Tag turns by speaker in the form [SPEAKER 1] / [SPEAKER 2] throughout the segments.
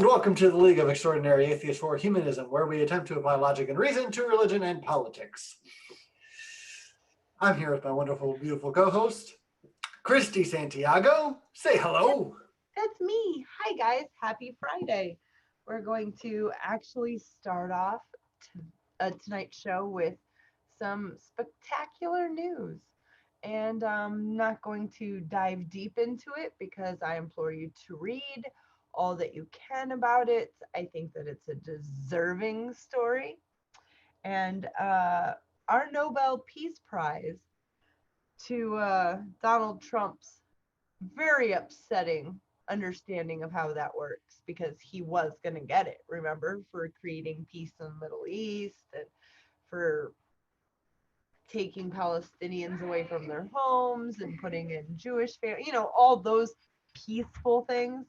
[SPEAKER 1] welcome to the League of Extraordinary Atheists for Humanism, where we attempt to apply logic and reason to religion and politics. I'm here with my wonderful, beautiful co-host, Christy Santiago. Say hello.
[SPEAKER 2] That's me. Hi, guys. Happy Friday. We're going to actually start off tonight's show with some spectacular news. And I'm not going to dive deep into it because I implore you to read all that you can about it. I think that it's a deserving story. And our Nobel Peace Prize to Donald Trump's very upsetting understanding of how that works, because he was going to get it, remember, for creating peace in the Middle East and for taking Palestinians away from their homes and putting in Jewish families, all those peaceful things.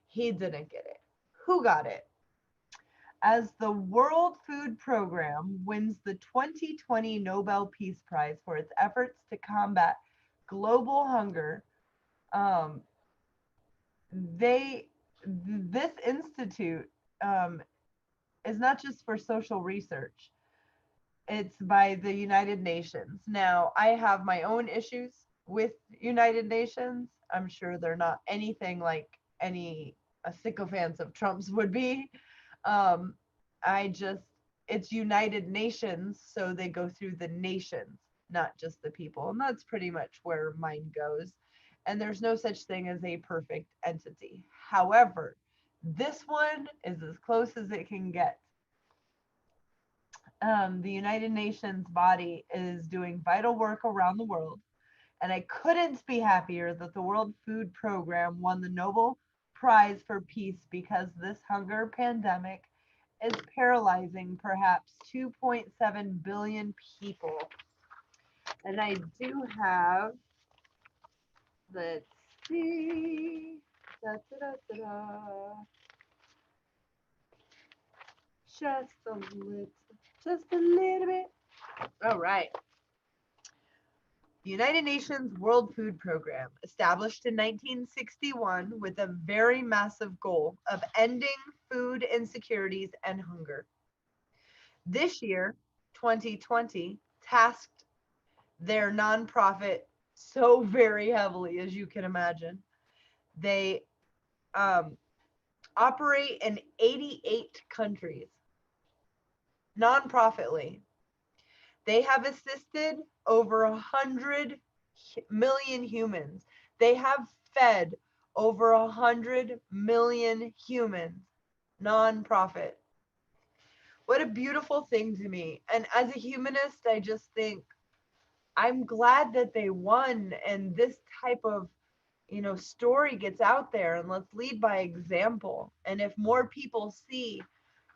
[SPEAKER 2] He didn't get it. Who got it? As the World Food Program wins the 2020 Nobel Peace Prize for its efforts to combat global hunger, this institute is not just for social research. It's by the United Nations. Now, I have my own issues with United Nations. I'm sure they're not anything like any sycophants of Trump's would be. It's United Nations, so they go through the nations, not just the people. And that's pretty much where mine goes. And there's no such thing as a perfect entity. However, this one is as close as it can get. The United Nations body is doing vital work around the world, and I couldn't be happier that the World Food Program won the Nobel Prize for Peace, because this hunger pandemic is paralyzing perhaps 2.7 billion people. And I do have, let's see, just a little bit. All right. The United Nations World Food Program, established in 1961 with a very massive goal of ending food insecurities and hunger. This year, 2020, tasked their nonprofit so very heavily, as you can imagine. They operate in 88 countries, non-profitly. They have assisted over 100 million humans. They have fed over 100 million humans, non-profit. What a beautiful thing to me. And as a humanist, I just think I'm glad that they won, and this type of story gets out there, and let's lead by example. And if more people see,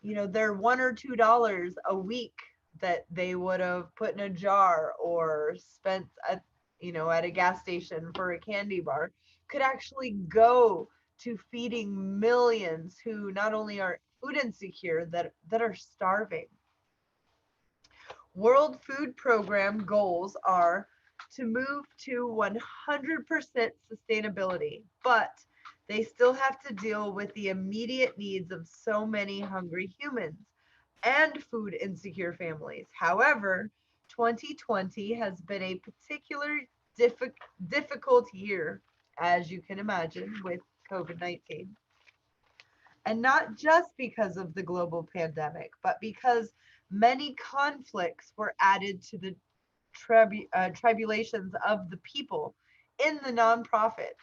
[SPEAKER 2] their $1 or $2 a week that they would have put in a jar or spent at a gas station for a candy bar could actually go to feeding millions who not only are food insecure, that are starving. World Food Program goals are to move to 100% sustainability, but they still have to deal with the immediate needs of so many hungry humans and food insecure families. However, 2020 has been a particular difficult year, as you can imagine, with COVID-19. And not just because of the global pandemic, but because many conflicts were added to the tribulations of the people in the nonprofit.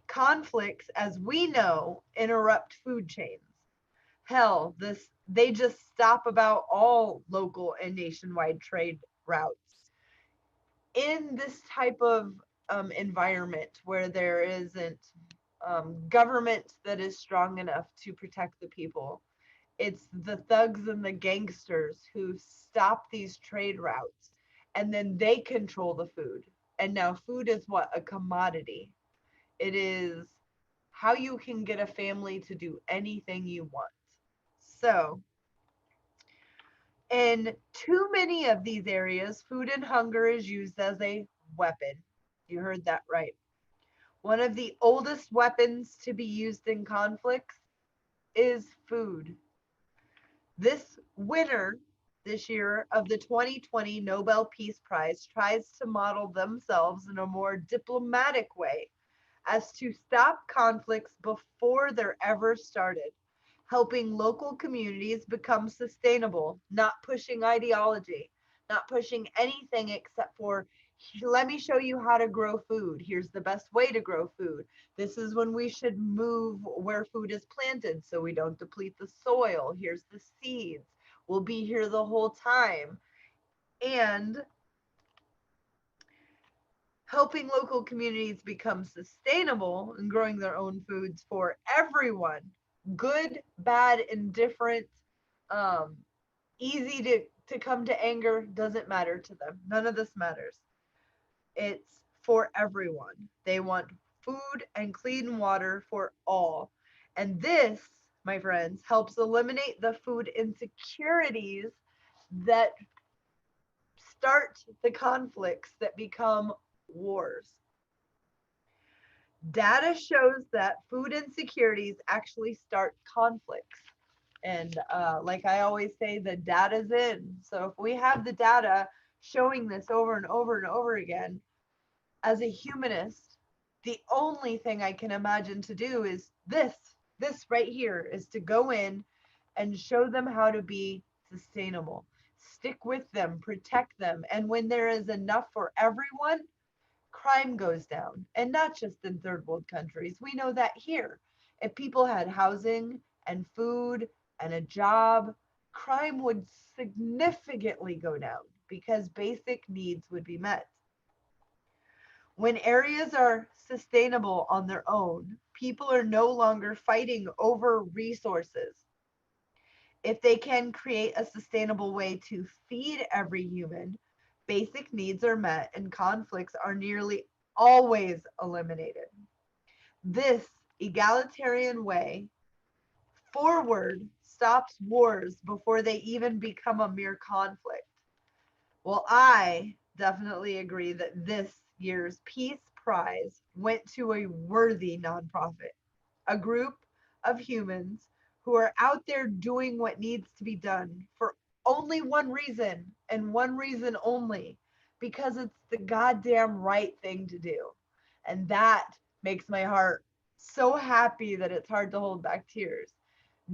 [SPEAKER 2] Conflicts, as we know, interrupt food chains. Hell, they just stop about all local and nationwide trade routes. In this type of environment where there isn't government that is strong enough to protect the people, it's the thugs and the gangsters who stop these trade routes, and then they control the food. And now food is what? A commodity. It is how you can get a family to do anything you want. So, in too many of these areas, food and hunger is used as a weapon. You heard that right. One of the oldest weapons to be used in conflicts is food. This winner this year of the 2020 Nobel Peace Prize tries to model themselves in a more diplomatic way as to stop conflicts before they're ever started, helping local communities become sustainable, not pushing ideology, not pushing anything except for, let me show you how to grow food. Here's the best way to grow food. This is when we should move where food is planted so we don't deplete the soil. Here's the seeds. We'll be here the whole time. And helping local communities become sustainable and growing their own foods for everyone, good, bad, indifferent, um, easy to come to anger, doesn't matter to them. None of this matters. It's for everyone. They want food and clean water for all. And this, my friends, helps eliminate the food insecurities that start the conflicts that become wars. Data shows that food insecurities actually start conflicts. And like I always say, the data's in. So if we have the data showing this over and over and over again, as a humanist, the only thing I can imagine to do is this right here, is to go in and show them how to be sustainable. Stick with them, protect them. And when there is enough for everyone, crime goes down. And not just in third world countries. We know that here. If people had housing and food and a job, crime would significantly go down because basic needs would be met. When areas are sustainable on their own, people are no longer fighting over resources. If they can create a sustainable way to feed every human, basic needs are met and conflicts are nearly always eliminated. This egalitarian way forward stops wars before they even become a mere conflict. Well, I definitely agree that this year's Peace Prize went to a worthy nonprofit, a group of humans who are out there doing what needs to be done for only one reason and one reason only, because it's the goddamn right thing to do. And that makes my heart so happy that it's hard to hold back tears.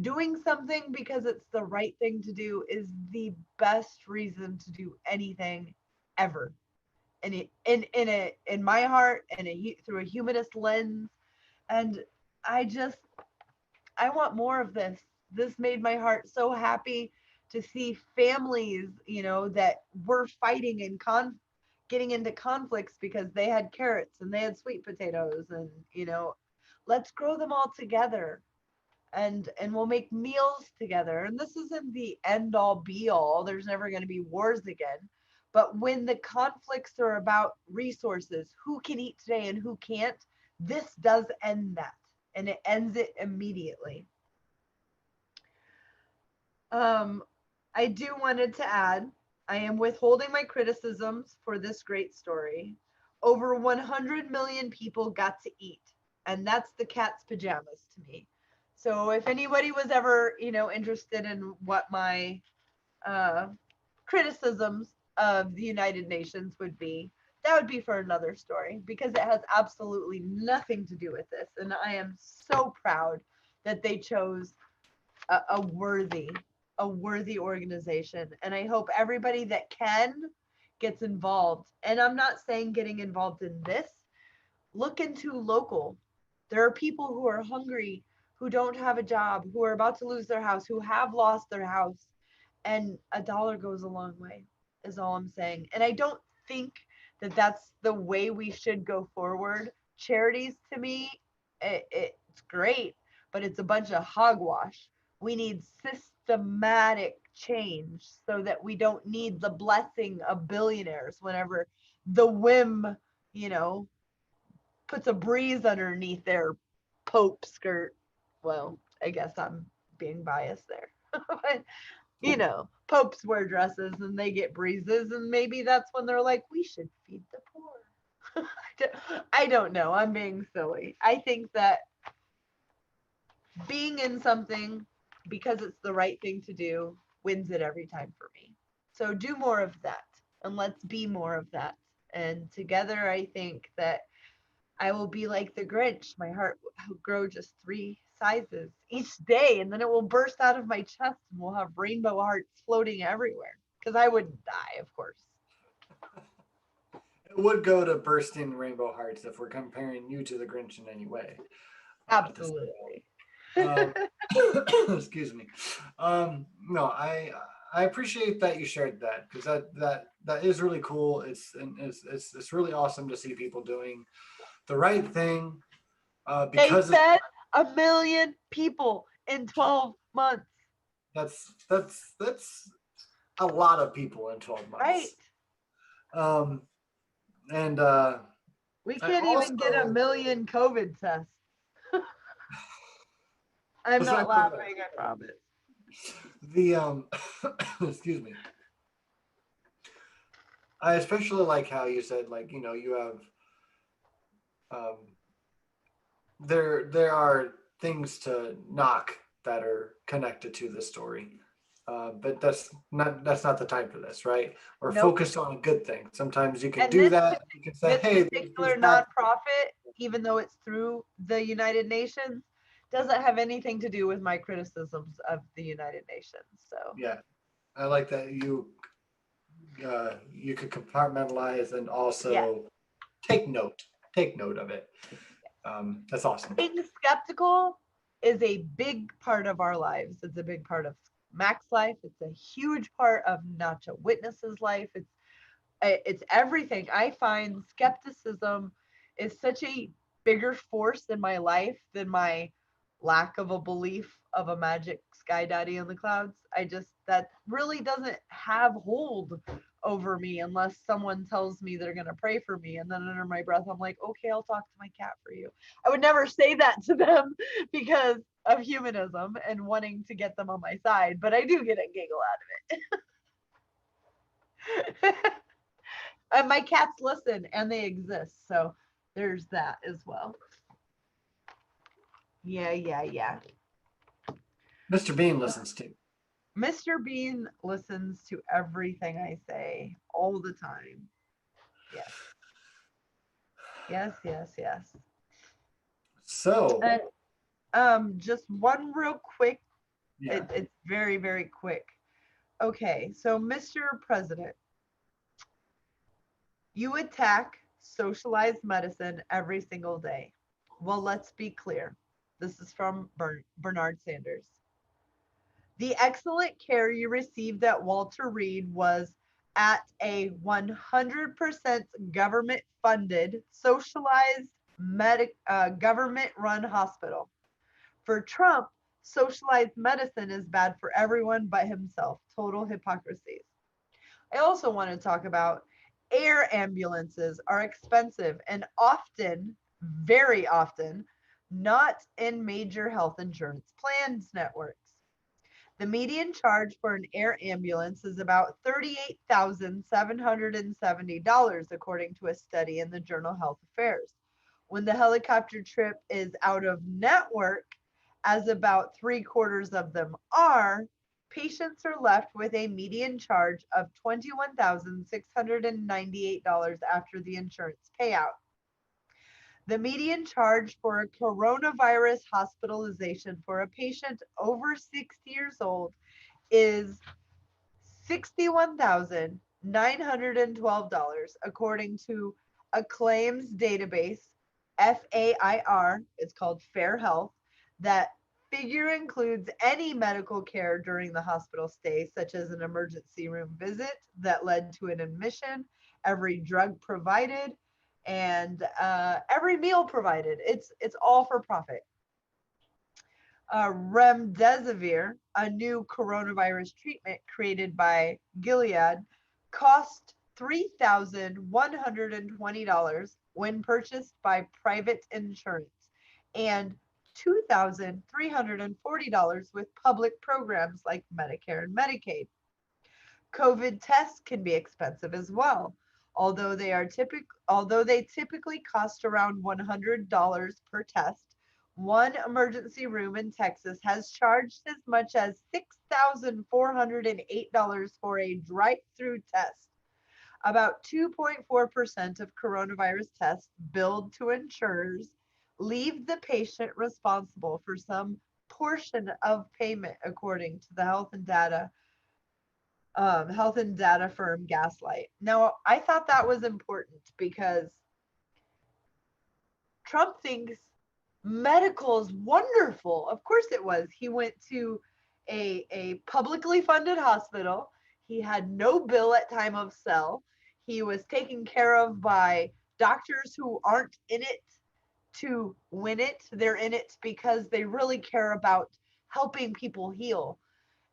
[SPEAKER 2] Doing something because it's the right thing to do is the best reason to do anything ever. And in my heart and through a humanist lens, and I just I want more of this. This made my heart so happy to see families, that were fighting and getting into conflicts because they had carrots and they had sweet potatoes, and let's grow them all together, and we'll make meals together. And this isn't the end all be all. There's never going to be wars again. But when the conflicts are about resources, who can eat today and who can't, this does end that. And it ends it immediately. I do wanted to add, I am withholding my criticisms for this great story. Over 100 million people got to eat, and that's the cat's pajamas to me. So if anybody was ever, interested in what my criticisms of the United Nations would be, that would be for another story, because it has absolutely nothing to do with this. And I am so proud that they chose a worthy organization. And I hope everybody that can gets involved. And I'm not saying getting involved in this. Look into local. There are people who are hungry, who don't have a job, who are about to lose their house, who have lost their house. And $1 goes a long way, is all I'm saying. And I don't think that that's the way we should go forward. Charities, to me, it's great, but it's a bunch of hogwash. We need systematic change so that we don't need the blessing of billionaires whenever the whim, puts a breeze underneath their Pope skirt. Well, I guess I'm being biased there. But popes wear dresses and they get breezes, and maybe that's when they're like, we should feed the poor. I don't know. I'm being silly. I think that being in something because it's the right thing to do wins it every time for me. So do more of that, and let's be more of that. And together, I think that I will be like the Grinch. My heart will grow just 3 sizes each day, and then it will burst out of my chest, and we'll have rainbow hearts floating everywhere. Because I wouldn't die, of course.
[SPEAKER 1] It would go to bursting rainbow hearts if we're comparing you to the Grinch in any way.
[SPEAKER 2] Absolutely.
[SPEAKER 1] Um, excuse me. No, I appreciate that you shared that, because that is really cool. It's really awesome to see people doing the right thing.
[SPEAKER 2] They
[SPEAKER 1] Because
[SPEAKER 2] fed 1 million people in 12 months.
[SPEAKER 1] that's a lot of people in 12
[SPEAKER 2] Right.
[SPEAKER 1] months. And
[SPEAKER 2] We
[SPEAKER 1] I
[SPEAKER 2] can't even get
[SPEAKER 1] also
[SPEAKER 2] 1 million COVID tests. I'm not laughing, I promise.
[SPEAKER 1] the excuse me. I especially like how you said, like, you have um there are things to knock that are connected to the story. But that's not the time for this, right? We're
[SPEAKER 2] Nope.
[SPEAKER 1] focused on a good thing. Sometimes you can
[SPEAKER 2] And
[SPEAKER 1] do
[SPEAKER 2] this
[SPEAKER 1] that. You can say,
[SPEAKER 2] this
[SPEAKER 1] hey,
[SPEAKER 2] particular
[SPEAKER 1] bad.
[SPEAKER 2] nonprofit, even though it's through the United Nations, doesn't have anything to do with my criticisms of the United Nations. So
[SPEAKER 1] Yeah, I like that you could compartmentalize and
[SPEAKER 2] yeah,
[SPEAKER 1] also take note of it. That's awesome.
[SPEAKER 2] being skeptical is a big part of our lives. It's a big part of Mac's life. It's a huge part of Nacha Witness's life. It's everything. I find skepticism is such a bigger force in my life than my lack of a belief of a magic sky daddy in the clouds. That really doesn't have hold over me unless someone tells me they're going to pray for me. And then under my breath, I'm like, okay, I'll talk to my cat for you. I would never say that to them because of humanism and wanting to get them on my side, but I do get a giggle out of it. And my cats listen and they exist. So there's that as well. Yeah.
[SPEAKER 1] Mr. Bean listens too.
[SPEAKER 2] Mr. Bean listens to everything I say all the time. Yes.
[SPEAKER 1] So
[SPEAKER 2] Just one real quick.
[SPEAKER 1] yeah,
[SPEAKER 2] It's very, very quick. Okay, so Mr. President, you attack socialized medicine every single day. Well, let's be clear. This is from Bernard Sanders. The excellent care you received at Walter Reed was at a 100% government funded, socialized, government run hospital. For Trump, socialized medicine is bad for everyone but himself. Total hypocrisy. I also want to talk about air ambulances are expensive and often, very often, not in major health insurance plans networks. The median charge for an air ambulance is about $38,770, according to a study in the journal Health Affairs. When the helicopter trip is out of network, as about 3/4 of them are, patients are left with a median charge of $21,698 after the insurance payout. The median charge for a coronavirus hospitalization for a patient over 60 years old is $61,912, according to a claims database, FAIR, it's called Fair Health. That figure includes any medical care during the hospital stay, such as an emergency room visit that led to an admission, every drug provided, and every meal provided. It's all for profit. Remdesivir, a new coronavirus treatment created by Gilead, cost $3,120 when purchased by private insurance and $2,340 with public programs like Medicare and Medicaid. COVID tests can be expensive as well, although they typically cost around $100 per test, One emergency room in Texas has charged as much as $6,408 for a drive-through test. About 2.4% of coronavirus tests billed to insurers leave the patient responsible for some portion of payment, according to the health and data firm Gaslight. Now, I thought that was important because Trump thinks medical is wonderful. Of course it was. He went to a publicly funded hospital. He had no bill at time of sale. He was taken care of by doctors who aren't in it to win it. They're in it because they really care about helping people heal.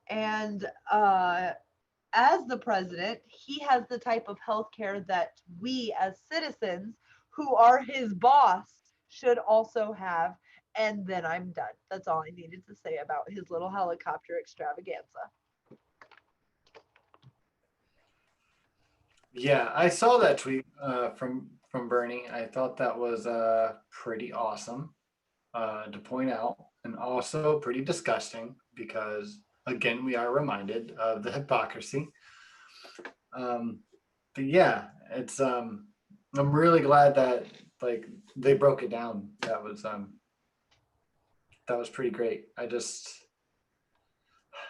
[SPEAKER 2] And as the president, he has the type of health care that we as citizens who are his boss should also have. And then I'm done. That's all I needed to say about his little helicopter extravaganza.
[SPEAKER 1] Yeah, I saw that tweet from Bernie. I thought that was pretty awesome to point out, and also pretty disgusting because again we are reminded of the hypocrisy. But yeah, it's I'm really glad that like they broke it down. That was pretty great. I just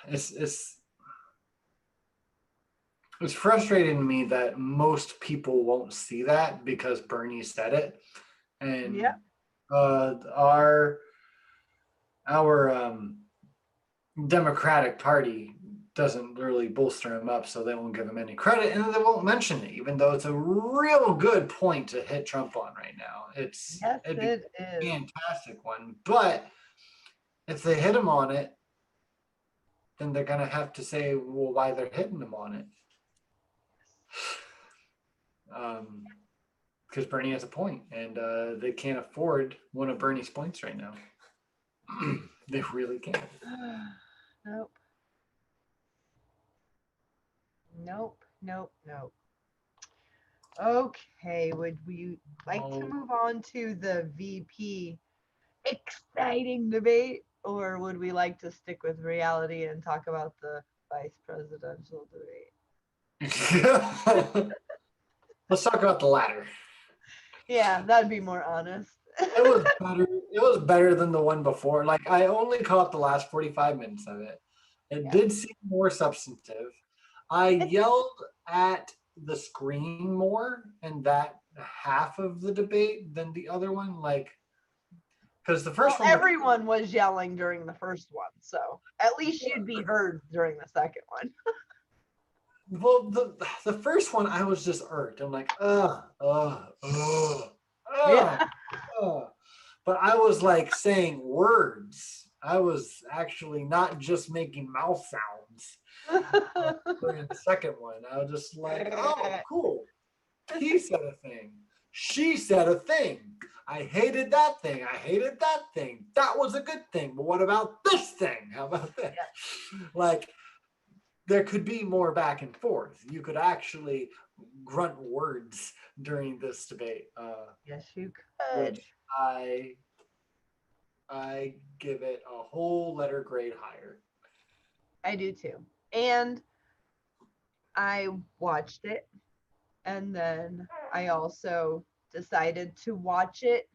[SPEAKER 1] it's it's frustrating to me that most people won't see that because Bernie said it, and
[SPEAKER 2] Yeah.
[SPEAKER 1] our Democratic Party doesn't really bolster him up, so they won't give him any credit, and they won't mention it, even though it's a real good point to hit Trump on right now.
[SPEAKER 2] Yes,
[SPEAKER 1] It'd be
[SPEAKER 2] it
[SPEAKER 1] a
[SPEAKER 2] is.
[SPEAKER 1] fantastic one, but if they hit him on it, then they're gonna have to say, well, why they're hitting him on it. Because Bernie has a point, and they can't afford one of Bernie's points right now. They really can't.
[SPEAKER 2] Nope. Nope. Nope. Nope. Okay, would we like to move on to the VP exciting debate, or would we like to stick with reality and talk about the vice presidential debate?
[SPEAKER 1] Let's talk about the latter.
[SPEAKER 2] Yeah, that'd be more honest.
[SPEAKER 1] It was better. It was better than the one before. Like I only caught the last 45 minutes of it. It did seem more substantive. I yelled at the screen more in that half of the debate than the other one. Like, because the first one,
[SPEAKER 2] everyone was yelling during the first one, so at least you'd be heard during the second one.
[SPEAKER 1] well, the first one, I was just irked. I'm like,
[SPEAKER 2] Yeah.
[SPEAKER 1] but I was like saying words. I was actually not just making mouth sounds during the second one. I was just like, oh, cool. He said a thing. She said a thing. I hated that thing. I hated that thing. That was a good thing. But what about this thing? How about that? Yeah. Like, there could be more back and forth. You could actually grunt words during this debate.
[SPEAKER 2] Yes, you could.
[SPEAKER 1] Which I give it a whole letter grade higher.
[SPEAKER 2] I do too. And I watched it, and then I also decided to watch it.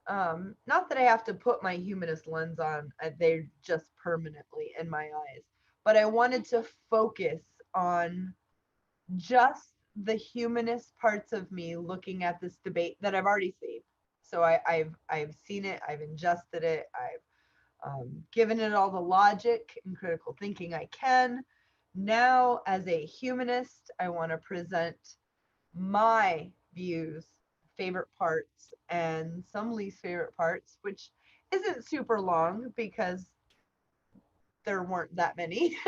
[SPEAKER 2] Not that I have to put my humanist lens on, they're just permanently in my eyes, but I wanted to focus on just the humanist parts of me looking at this debate that I've already seen. So I've seen it, I've ingested it, I've given it all the logic and critical thinking I can. Now, as a humanist, I want to present my views, favorite parts, and some least favorite parts, which isn't super long because there weren't that many.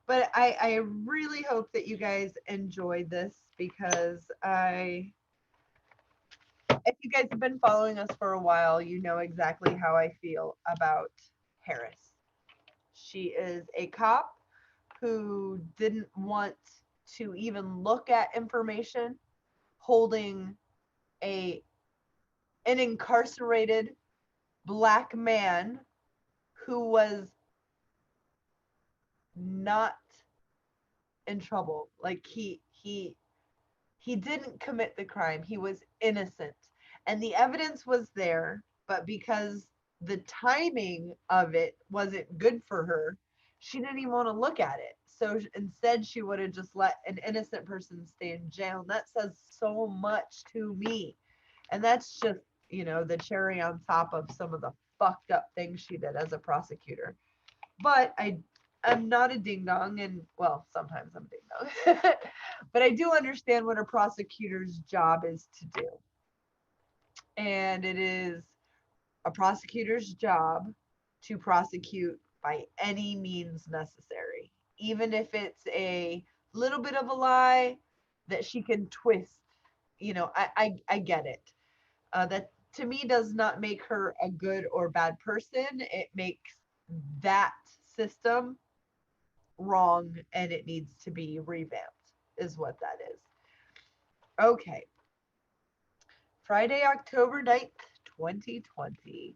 [SPEAKER 2] But I really hope that you guys enjoyed this because if you guys have been following us for a while, you know exactly how I feel about Harris. She is a cop who didn't want to even look at information, holding an incarcerated black man who was not in trouble. Like he didn't commit the crime. He was innocent. And the evidence was there, but because the timing of it wasn't good for her, she didn't even want to look at it. So instead, she would have just let an innocent person stay in jail. And that says so much to me. And that's just, the cherry on top of some of the fucked up things she did as a prosecutor. But I'm not a ding dong, and well, sometimes I'm a ding dong. But I do understand what a prosecutor's job is to do. And it is a prosecutor's job to prosecute by any means necessary, even if it's a little bit of a lie that she can twist. I get it. That to me does not make her a good or bad person. It makes that system wrong, and it needs to be revamped, is what that is. Okay. Friday, October 9th, 2020.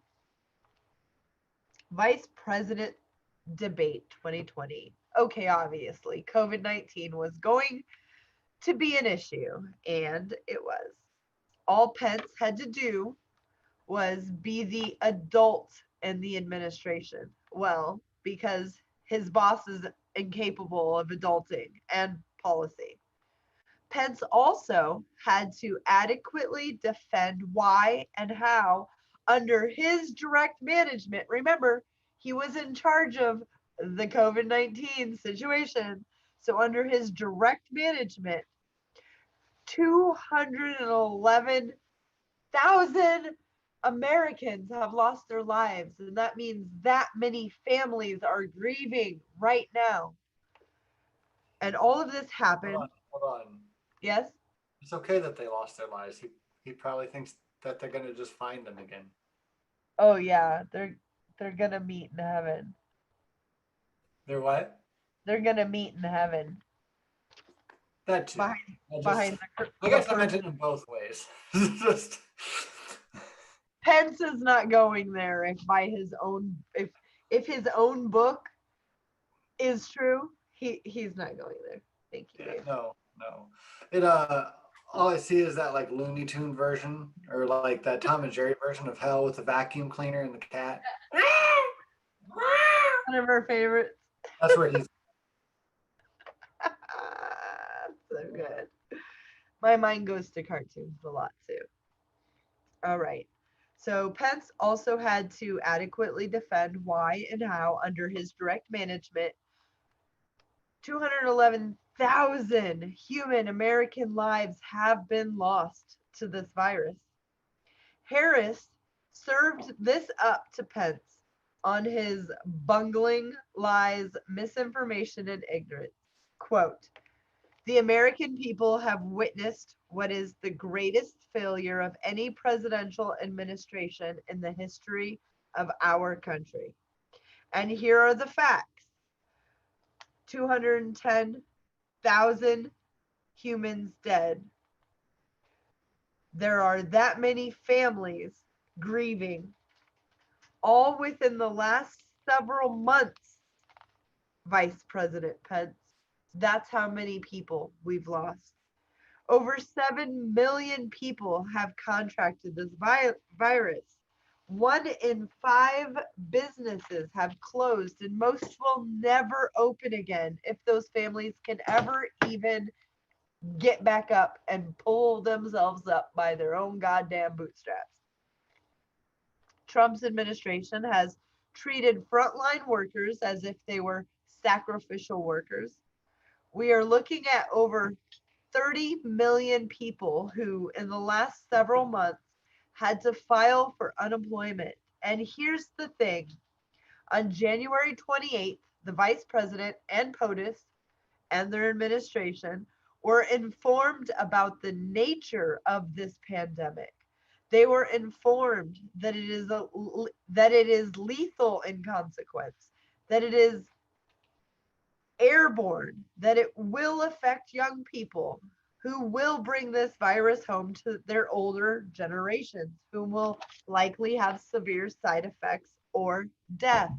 [SPEAKER 2] Vice President debate 2020. Okay, obviously, COVID-19 was going to be an issue, and it was. All Pence had to do was be the adult in the administration. Well, because his boss is incapable of adulting and policy. Pence also had to adequately defend why and how, under his direct management. Remember, he was in charge of the COVID-19 situation. So, under his direct management, 211,000 Americans have lost their lives. And that means that many families are grieving right now. And all of this happened.
[SPEAKER 1] Hold on.
[SPEAKER 2] Yes?
[SPEAKER 1] It's okay that they lost their lives. He probably thinks that they're going to just find them again.
[SPEAKER 2] Oh yeah, they're gonna meet in heaven.
[SPEAKER 1] They're what?
[SPEAKER 2] They're gonna meet in heaven.
[SPEAKER 1] That too.
[SPEAKER 2] Behind
[SPEAKER 1] I guess I meant it in both ways. Just
[SPEAKER 2] Pence is not going there if by his own if his own book is true, he's not going there. Thank you, Dave.
[SPEAKER 1] No. It all I see is that like Looney Tune version or like that Tom and Jerry version of hell with the vacuum cleaner and the cat.
[SPEAKER 2] One of our favorites.
[SPEAKER 1] That's where he's
[SPEAKER 2] So good. My mind goes to cartoons a lot too. All right. So Pence also had to adequately defend why and how, under his direct management, 211,000 human American lives have been lost to this virus. Harris served this up to Pence on his bungling lies, misinformation, and ignorance. Quote, the American people have witnessed what is the greatest failure of any presidential administration in the history of our country. And here are the facts. 210,000 humans dead. There are that many families grieving, all within the last several months, Vice President Pence. That's how many people we've lost. Over 7 million people have contracted this virus. 1 in 5 businesses have closed, and most will never open again if those families can ever even get back up and pull themselves up by their own goddamn bootstraps. Trump's administration has treated frontline workers as if they were sacrificial workers. We are looking at over 30 million people who, in the last several months, had to file for unemployment. And here's the thing. On January 28th, the vice president and POTUS and their administration were informed about the nature of this pandemic. They were informed that it is lethal in consequence, that it is airborne, that it will affect young people. who will bring this virus home to their older generations, who will likely have severe side effects or death.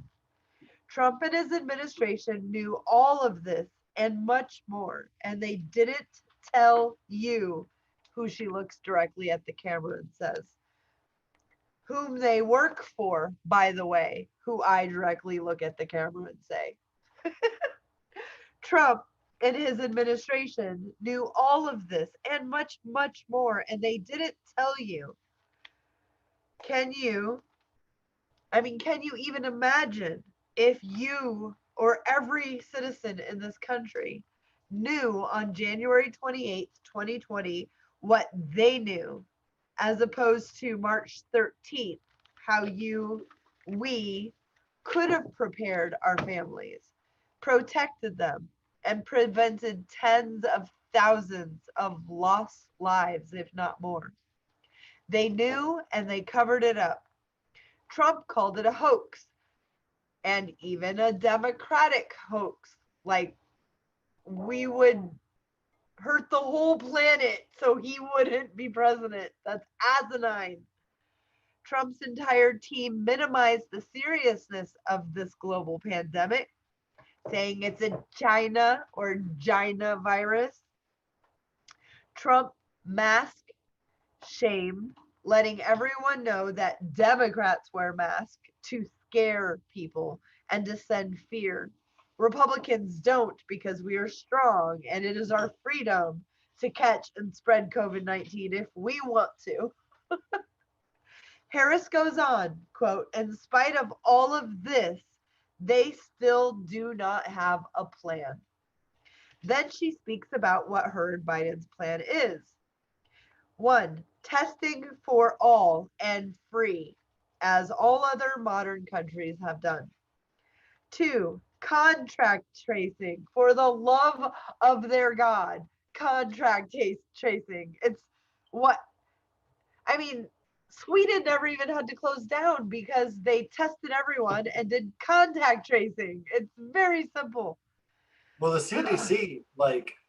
[SPEAKER 2] Trump and his administration knew all of this and much more, and they didn't tell you, who she looks directly at the camera and says, whom they work for, by the way, who I directly look at the camera and say. Trump and his administration knew all of this and much, much more, and they didn't tell you. Can you, can you even imagine if you or every citizen in this country knew on January 28th, 2020, what they knew, as opposed to March 13th, how we could have prepared our families, protected them, and prevented tens of thousands of lost lives, if not more. They knew and they covered it up. Trump called it a hoax, and even a Democratic hoax. Like, we would hurt the whole planet so he wouldn't be president. That's asinine. Trump's entire team minimized the seriousness of this global pandemic, saying it's a China or Gina virus. Trump mask shamed, letting everyone know that Democrats wear masks to scare people and to send fear. Republicans don't, because we are strong and it is our freedom to catch and spread COVID-19 if we want to. Harris goes on, quote, in spite of all of this, they still do not have a plan. Then she speaks about what her and Biden's plan is. 1, testing for all and free, as all other modern countries have done. 2, contract tracing, for the love of their God. Contract tracing. It's what, Sweden never even had to close down because they tested everyone and did contact tracing. It's very simple.
[SPEAKER 1] Well, the CDC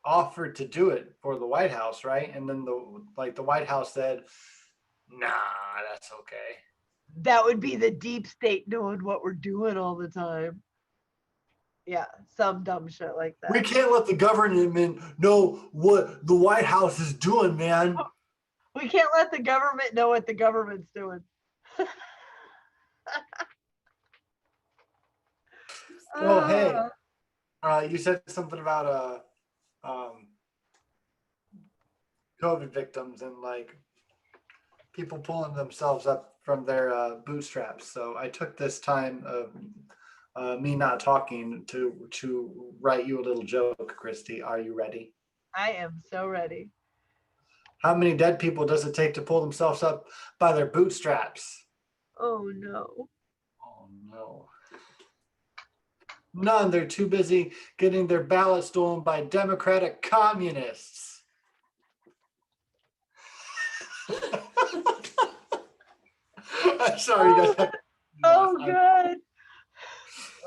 [SPEAKER 1] offered to do it for the White House, right? And then the White House said, "Nah, that's okay."
[SPEAKER 2] That would be the deep state knowing what we're doing all the time. Yeah, some dumb shit like that.
[SPEAKER 1] We can't let the government know what the White House is doing, man.
[SPEAKER 2] We can't let the government know what the government's doing.
[SPEAKER 1] Oh, hey, you said something about COVID victims and people pulling themselves up from their bootstraps. So I took this time of me not talking to write you a little joke, Christy. Are you ready?
[SPEAKER 2] I am so ready.
[SPEAKER 1] How many dead people does it take to pull themselves up by their bootstraps?
[SPEAKER 2] Oh no.
[SPEAKER 1] Oh no. None. They're too busy getting their ballot stolen by Democratic communists. I'm sorry, you guys.
[SPEAKER 2] Oh, good.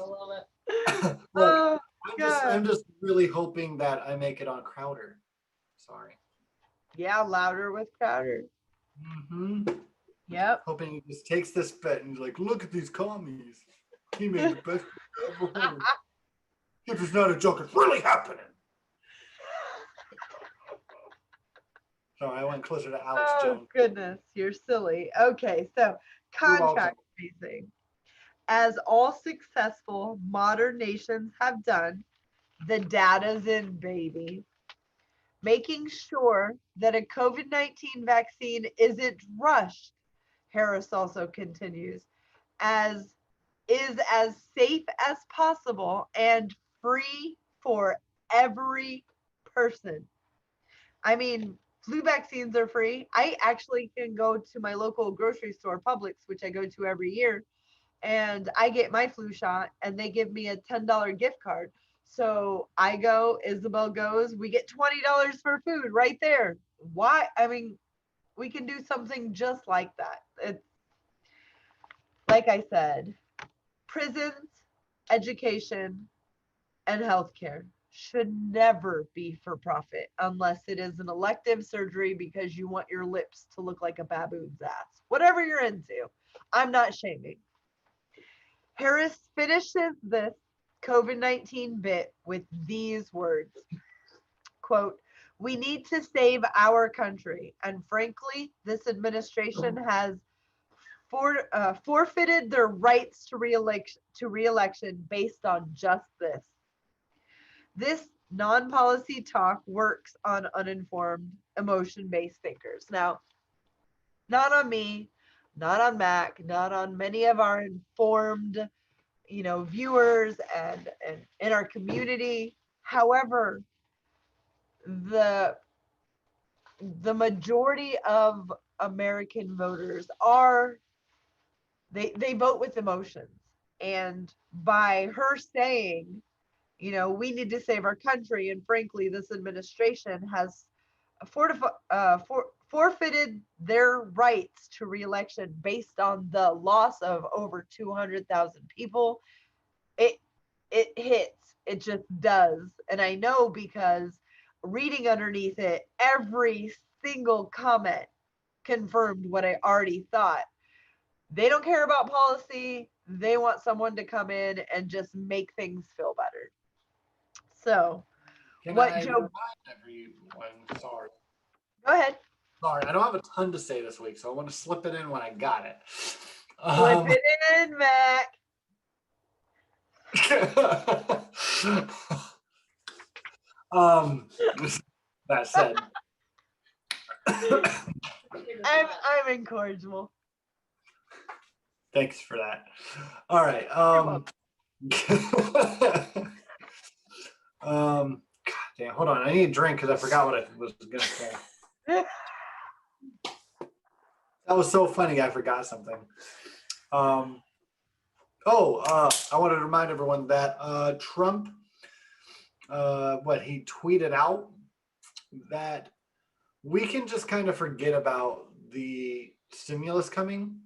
[SPEAKER 1] I love it. Look, I'm just really hoping that I make it on Crowder. Sorry.
[SPEAKER 2] Yeah, louder with Crowder.
[SPEAKER 1] Mm-hmm.
[SPEAKER 2] Yep.
[SPEAKER 1] Hoping he just takes this bet and he's like, look at these commies. He made the best ever heard. If it's not a joke, it's really happening. Sorry, I went closer to Alex Jones.
[SPEAKER 2] Oh, goodness. You're silly. Okay, so contract tracing. As all successful modern nations have done, the data's in, baby. Making sure that a COVID-19 vaccine isn't rushed, Harris also continues, is as safe as possible and free for every person. Flu vaccines are free. I actually can go to my local grocery store, Publix, which I go to every year, and I get my flu shot and they give me a $10 gift card. So I go, Isabel goes, we get $20 for food right there. Why? We can do something just like that. It's like I said, prisons, education, and healthcare should never be for profit unless it is an elective surgery because you want your lips to look like a baboon's ass. Whatever you're into, I'm not shaming. Harris finishes this COVID-19 bit with these words, quote, "We need to save our country. And frankly, this administration has forfeited their rights to re-election based on just this. This non-policy talk works on uninformed, emotion-based thinkers." Now, not on me, not on Mac, not on many of our informed, viewers and in our community. However, the the majority of American voters are they vote with emotions. And by her saying, we need to save our country, and frankly, this administration has forfeited their rights to reelection based on the loss of over 200,000 people, it hits. It just does. And I know because reading underneath it, every single comment confirmed what I already thought. They don't care about policy. They want someone to come in and just make things feel better. So,
[SPEAKER 1] Can
[SPEAKER 2] what
[SPEAKER 1] I
[SPEAKER 2] Joe?
[SPEAKER 1] remind everyone? Sorry.
[SPEAKER 2] Go ahead.
[SPEAKER 1] Sorry, I don't have a ton to say this week, so I want to slip it in when I got it.
[SPEAKER 2] Slip it in, Mac.
[SPEAKER 1] That said,
[SPEAKER 2] I'm incorrigible.
[SPEAKER 1] thanks for that. All right. God damn, hold on. I need a drink because I forgot what I was gonna say. That was so funny. I forgot something. I wanted to remind everyone that Trump, he tweeted out that we can just kind of forget about the stimulus coming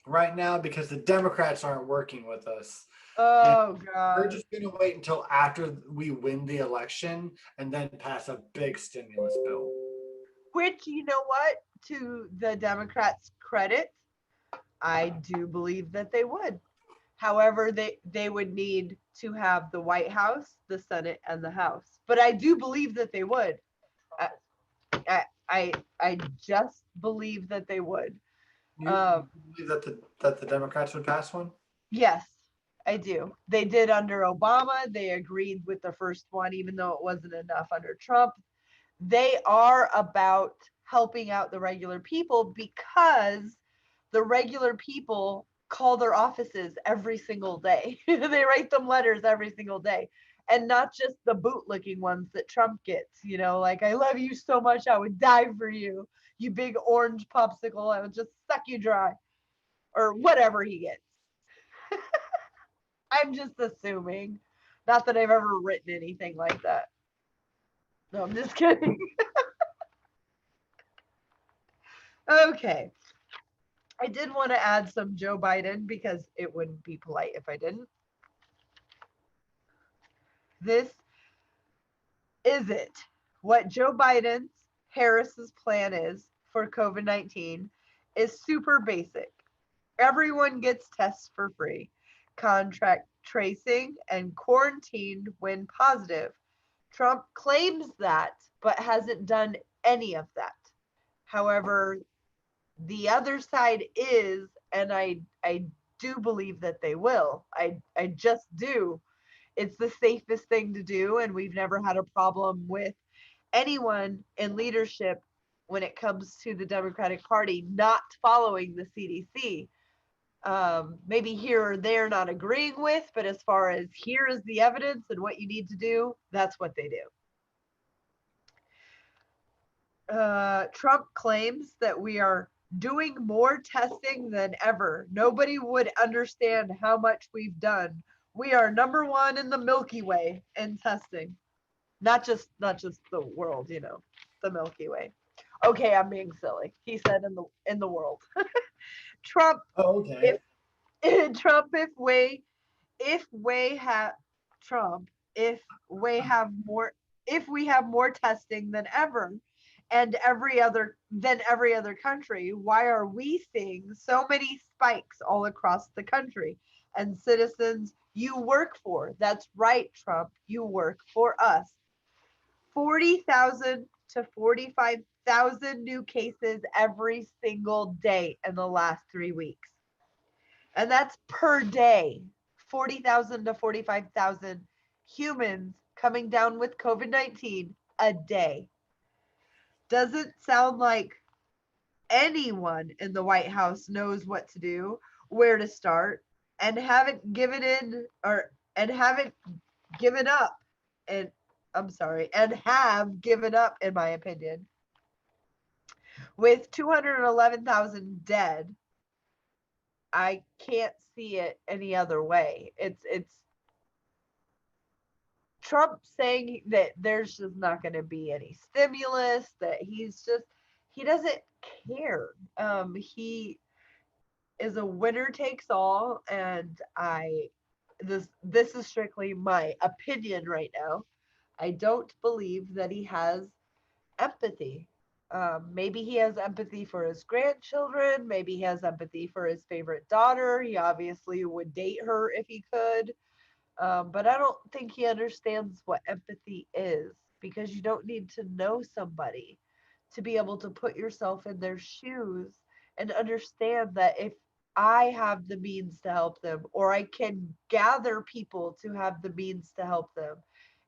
[SPEAKER 1] right now because the Democrats aren't working with us.
[SPEAKER 2] Oh, God.
[SPEAKER 1] We're just going to wait until after we win the election and then pass a big stimulus bill.
[SPEAKER 2] Which, you know what? To the Democrats' credit, I do believe that they would. However, they would need to have the White House, the Senate, and the House. But I do believe that they would. I just believe that they would.
[SPEAKER 1] You believe that the Democrats would pass one?
[SPEAKER 2] Yes, I do. They did under Obama. They agreed with the first one, even though it wasn't enough under Trump. They are about helping out the regular people because the regular people call their offices every single day. They write them letters every single day. And not just the bootlicking ones that Trump gets, like, I love you so much, I would die for you, you big orange popsicle, I would just suck you dry, or whatever he gets. I'm just assuming. Not that I've ever written anything like that. No, I'm just kidding. Okay. I did want to add some Joe Biden because it wouldn't be polite if I didn't. This is it. What Joe Biden's, Harris's plan is for COVID-19 is super basic. Everyone gets tests for free, contact tracing, and quarantined when positive. Trump claims that, but hasn't done any of that. However, the other side is, and I do believe that they will. I just do. It's the safest thing to do, and we've never had a problem with anyone in leadership when it comes to the Democratic Party not following the CDC. Maybe here or there not agreeing with, but as far as here is the evidence and what you need to do, that's what they do. Trump claims that we are doing more testing than ever. Nobody would understand how much we've done. We are number one in the Milky Way in testing. Not just the world, the Milky Way. Okay, I'm being silly. He said in the world. Trump.
[SPEAKER 1] Oh, okay.
[SPEAKER 2] If Trump, if Way had Trump, if we have more testing than ever and every other country, why are we seeing so many spikes all across the country? And citizens you work for, that's right, Trump, you work for us. 40,000 to 45,000 new cases every single day in the last 3 weeks. And that's per day. 40,000 to 45,000 humans coming down with COVID-19 a day. Doesn't sound like anyone in the White House knows what to do, where to start, and haven't given up. And have given up, in my opinion. With 211,000 dead, I can't see it any other way. It's Trump saying that there's just not going to be any stimulus, that he doesn't care. He is a winner takes all, and this is strictly my opinion right now. I don't believe that he has empathy. Maybe he has empathy for his grandchildren. Maybe he has empathy for his favorite daughter. He obviously would date her if he could. But I don't think he understands what empathy is, because you don't need to know somebody to be able to put yourself in their shoes and understand that if I have the means to help them, or I can gather people to have the means to help them,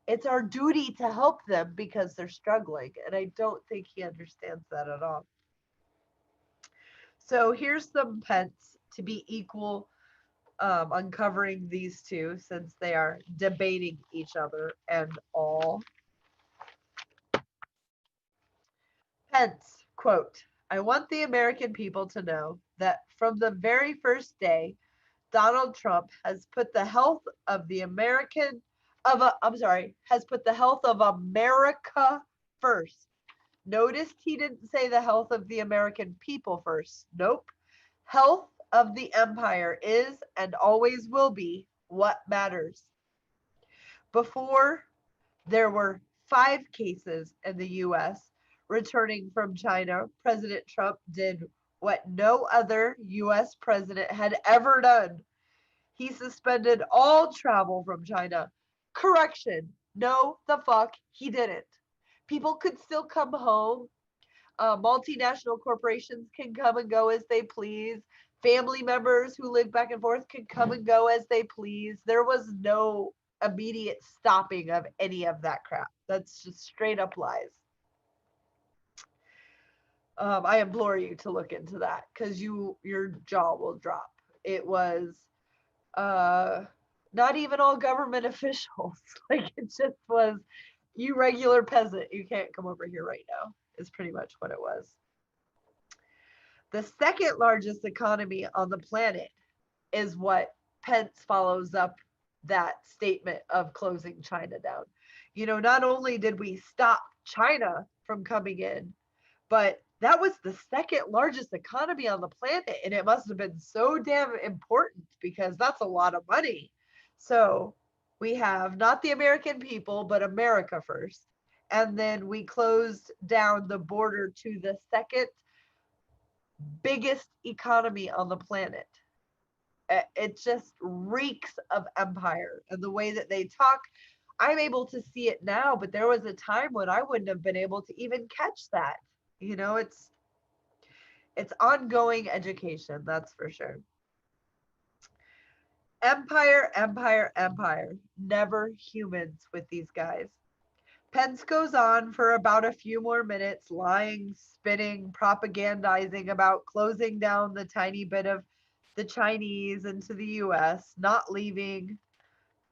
[SPEAKER 2] it's our duty to help them because they're struggling. And I don't think he understands that at all. So here's some Pence to be equal, uncovering these two since they are debating each other and all. Pence, quote, I want the American people to know that from the very first day, Donald Trump has put the health of America first. Notice he didn't say the health of the American people first. Nope. Health of the empire is and always will be what matters. Before, there were 5 cases in the US. Returning from China, President Trump did what no other US president had ever done. He suspended all travel from China. Correction, no, the fuck, he didn't. People could still come home. Multinational corporations can come and go as they please. Family members who live back and forth can come and go as they please. There was no immediate stopping of any of that crap. That's just straight up lies. I implore you to look into that, because your jaw will drop. It was not even all government officials. Like, it just was, you regular peasant, you can't come over here right now, is pretty much what it was. The second largest economy on the planet is what Pence follows up that statement of closing China down. Not only did we stop China from coming in, but that was the second largest economy on the planet, and it must have been so damn important, because that's a lot of money. So we have not the American people, but America first. And then we closed down the border to the second biggest economy on the planet. It just reeks of empire. And the way that they talk, I'm able to see it now, but there was a time when I wouldn't have been able to even catch that. It's ongoing education, that's for sure. Empire, empire, empire. Never humans with these guys. Pence goes on for about a few more minutes, lying, spinning, propagandizing about closing down the tiny bit of the Chinese into the US, not letting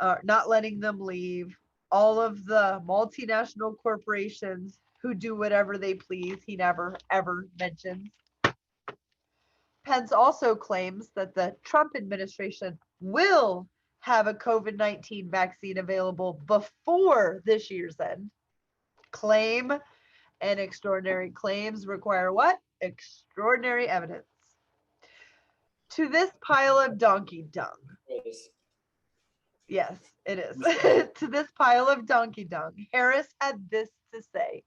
[SPEAKER 2] them leave. All of the multinational corporations who do whatever they please, he never, ever mentions. Pence also claims that the Trump administration will have a COVID-19 vaccine available before this year's end. Claim and extraordinary claims require what? Extraordinary evidence. To this pile of donkey dung. Yes, it is.
[SPEAKER 1] Mr.
[SPEAKER 2] To this pile of donkey dung, Harris had this to say,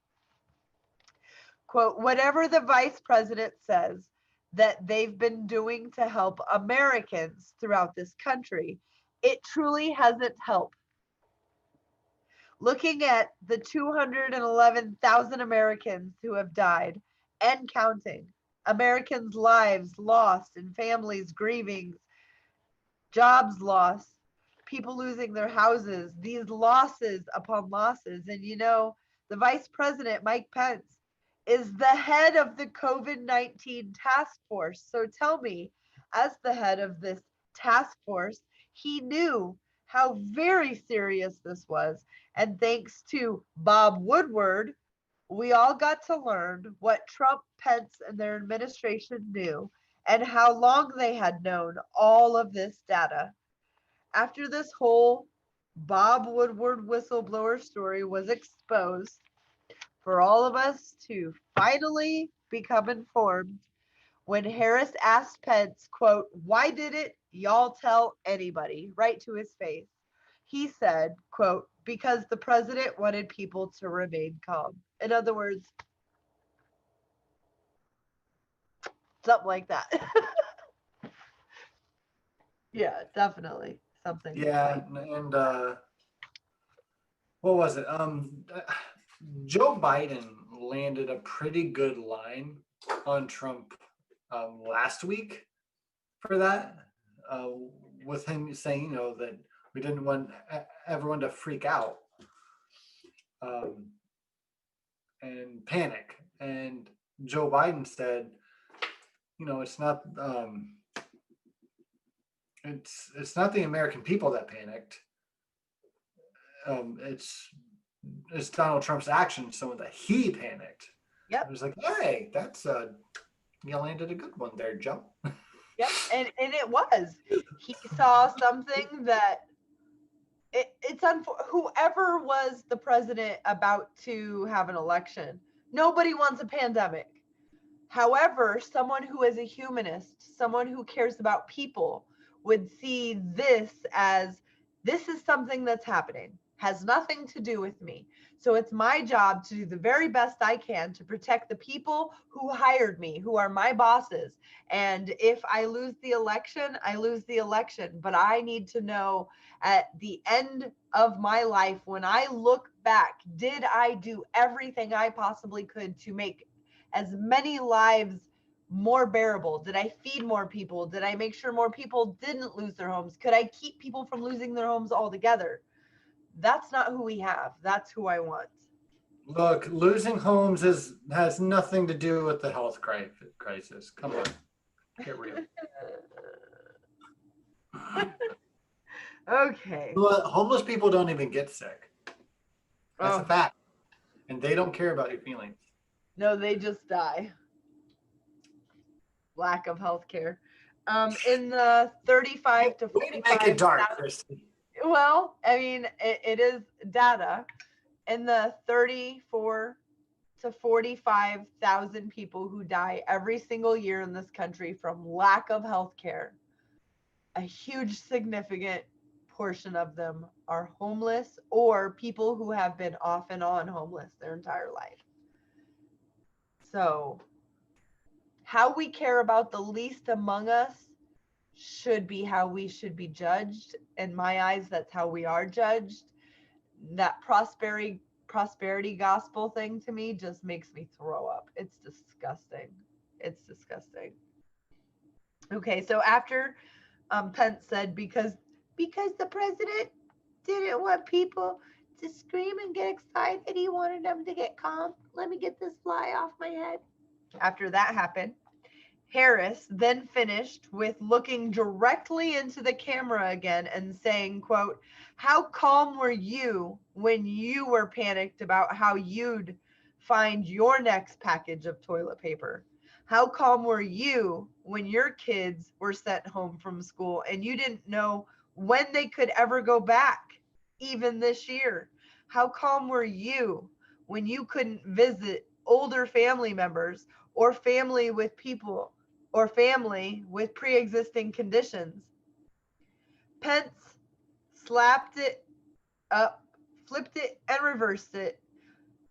[SPEAKER 2] quote, whatever the vice president says that they've been doing to help Americans throughout this country, it truly hasn't helped. Looking at the 211,000 Americans who have died and counting, Americans' lives lost and families grieving, jobs lost, people losing their houses, these losses upon losses. And the vice president, Mike Pence, is the head of the COVID-19 task force. So tell me, as the head of this task force, he knew how very serious this was. And thanks to Bob Woodward, we all got to learn what Trump, Pence, and their administration knew and how long they had known all of this data. After this whole Bob Woodward whistleblower story was exposed, for all of us to finally become informed, when Harris asked Pence, quote, why didn't y'all tell anybody, right to his face? He said, quote, because the president wanted people to remain calm. In other words, something like that. Yeah, definitely something
[SPEAKER 1] Yeah,
[SPEAKER 2] like
[SPEAKER 1] and what was it? Joe Biden landed a pretty good line on Trump last week for that, uh, with him saying, that we didn't want everyone to freak out um, and panic. And Joe Biden said, it's not it's not the American people that panicked. It's Donald Trump's actions so that he panicked. It
[SPEAKER 2] Yep.
[SPEAKER 1] was like, hey, that's you landed a good one there, Joe.
[SPEAKER 2] Yep. And it was. He saw something that it's whoever was the president about to have an election, nobody wants a pandemic. However, someone who is a humanist, someone who cares about people, would see this as this is something that's happening, has nothing to do with me. So it's my job to do the very best I can to protect the people who hired me, who are my bosses. And if I lose the election, I lose the election. But I need to know at the end of my life, when I look back, did I do everything I possibly could to make as many lives more bearable? Did I feed more people? Did I make sure more people didn't lose their homes? Could I keep people from losing their homes altogether? That's not who we have. That's who I want.
[SPEAKER 1] Look, losing homes has nothing to do with the health crisis. Come on, get real.
[SPEAKER 2] Okay.
[SPEAKER 1] Homeless people don't even get sick. That's a
[SPEAKER 2] Oh,
[SPEAKER 1] fact, and they don't care about your feelings.
[SPEAKER 2] no, they just die. Lack of health care. In the 35 to
[SPEAKER 1] Way to make it
[SPEAKER 2] 45,
[SPEAKER 1] dark, Christy.
[SPEAKER 2] well, I mean, it is data. In the 34 to 45,000 people who die every single year in this country from lack of health care, a huge significant portion of them are homeless or people who have been off and on homeless their entire life. So, how we care about the least among us should be how we should be judged. In my eyes, that's how we are judged. That prosperity gospel thing to me just makes me throw up. It's disgusting. It's disgusting. Okay, so after Pence said because the president didn't want people to scream and get excited, he wanted them to get calm. Let me get this fly off my head. After that happened, Harris then finished with looking directly into the camera again and saying, quote, how calm were you when you were panicked about how you'd find your next package of toilet paper? How calm were you when your kids were sent home from school and you didn't know when they could ever go back, even this year? How calm were you when you couldn't visit older family members or family with people or family with pre-existing conditions? Pence slapped it up, flipped it, and reversed it,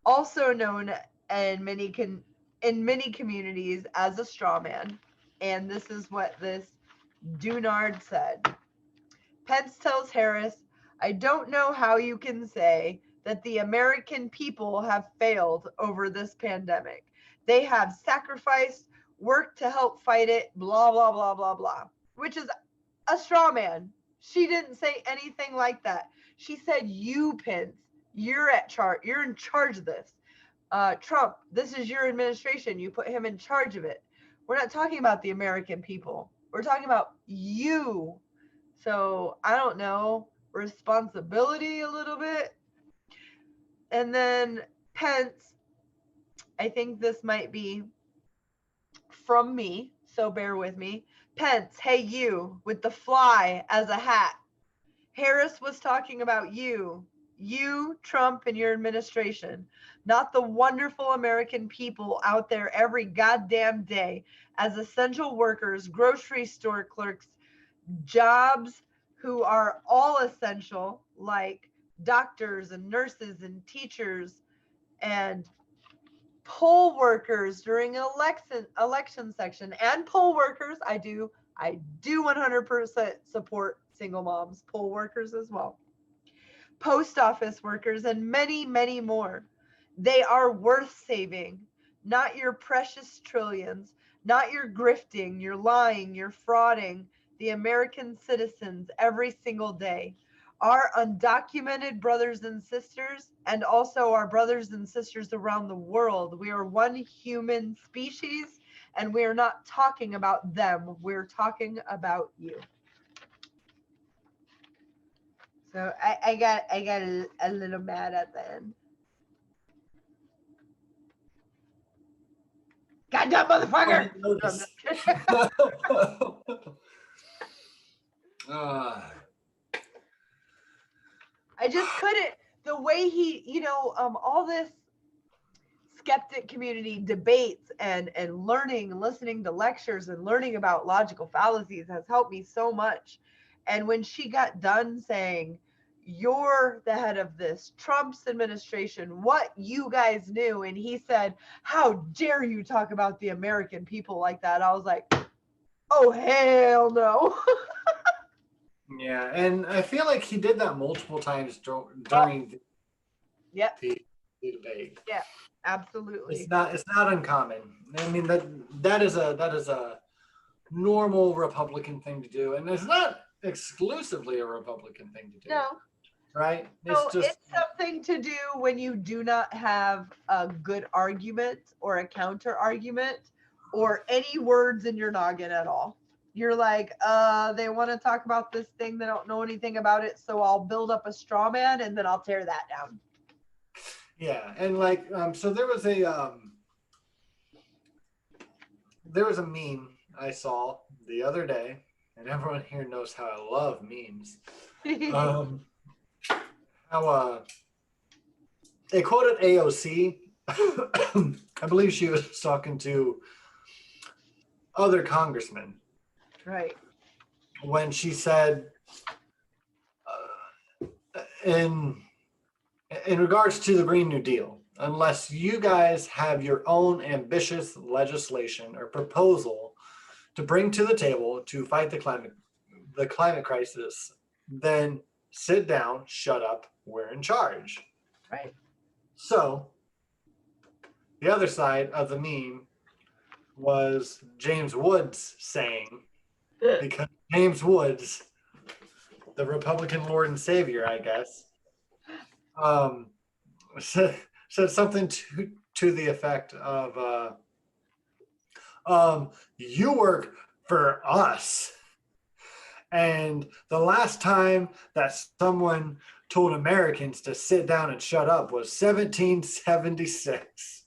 [SPEAKER 2] also known in many communities as a straw man. And this is what this Dunard said. Pence tells Harris, I don't know how you can say that the American people have failed over this pandemic. They have sacrificed, worked to help fight it, blah, blah, blah, blah, blah, which is a straw man. She didn't say anything like that. She said, you, Pence, you're in charge of this. Trump, this is your administration. You put him in charge of it. We're not talking about the American people. We're talking about you. So I don't know, responsibility a little bit. And then Pence, I think this might be from me, so bear with me. Pence, hey you, with the fly as a hat. Harris was talking about you, Trump, and your administration, not the wonderful American people out there every goddamn day as essential workers, grocery store clerks, jobs who are all essential, like doctors and nurses and teachers and poll workers during election section, and poll workers. I do 100% support single moms, poll workers as well, post office workers, and many, many more. They are worth saving, not your precious trillions, not your grifting, your lying, your frauding the American citizens every single day. Our undocumented brothers and sisters, and also our brothers and sisters around the world. We are one human species, and we are not talking about them. We're talking about you. So I got a little mad at the end. Goddamn motherfucker! I just couldn't. The way he, all this skeptic community debates and learning and listening to lectures and learning about logical fallacies has helped me so much. And when she got done saying, you're the head of this Trump's administration, what you guys knew, and he said, how dare you talk about the American people like that? I was like, oh, hell no.
[SPEAKER 1] Yeah, and I feel like he did that multiple times during the debate.
[SPEAKER 2] Yeah, absolutely.
[SPEAKER 1] It's not uncommon. I mean that is a normal Republican thing to do, and it's not exclusively a Republican thing to do.
[SPEAKER 2] No.
[SPEAKER 1] Right?
[SPEAKER 2] It's something to do when you do not have a good argument or a counter argument or any words in your noggin at all. You're like, they want to talk about this thing. They don't know anything about it. So I'll build up a straw man and then I'll tear that down.
[SPEAKER 1] Yeah. And so there was a meme I saw the other day, and everyone here knows how I love memes. How they quoted AOC. I believe she was talking to other congressmen.
[SPEAKER 2] Right.
[SPEAKER 1] When she said, in regards to the Green New Deal, unless you guys have your own ambitious legislation or proposal to bring to the table to fight the climate crisis, then sit down, shut up, we're in charge.
[SPEAKER 2] Right.
[SPEAKER 1] So the other side of the meme was James Woods saying, because James Woods, the Republican Lord and Savior, I guess, said something to the effect of, you work for us. And the last time that someone told Americans to sit down and shut up was 1776.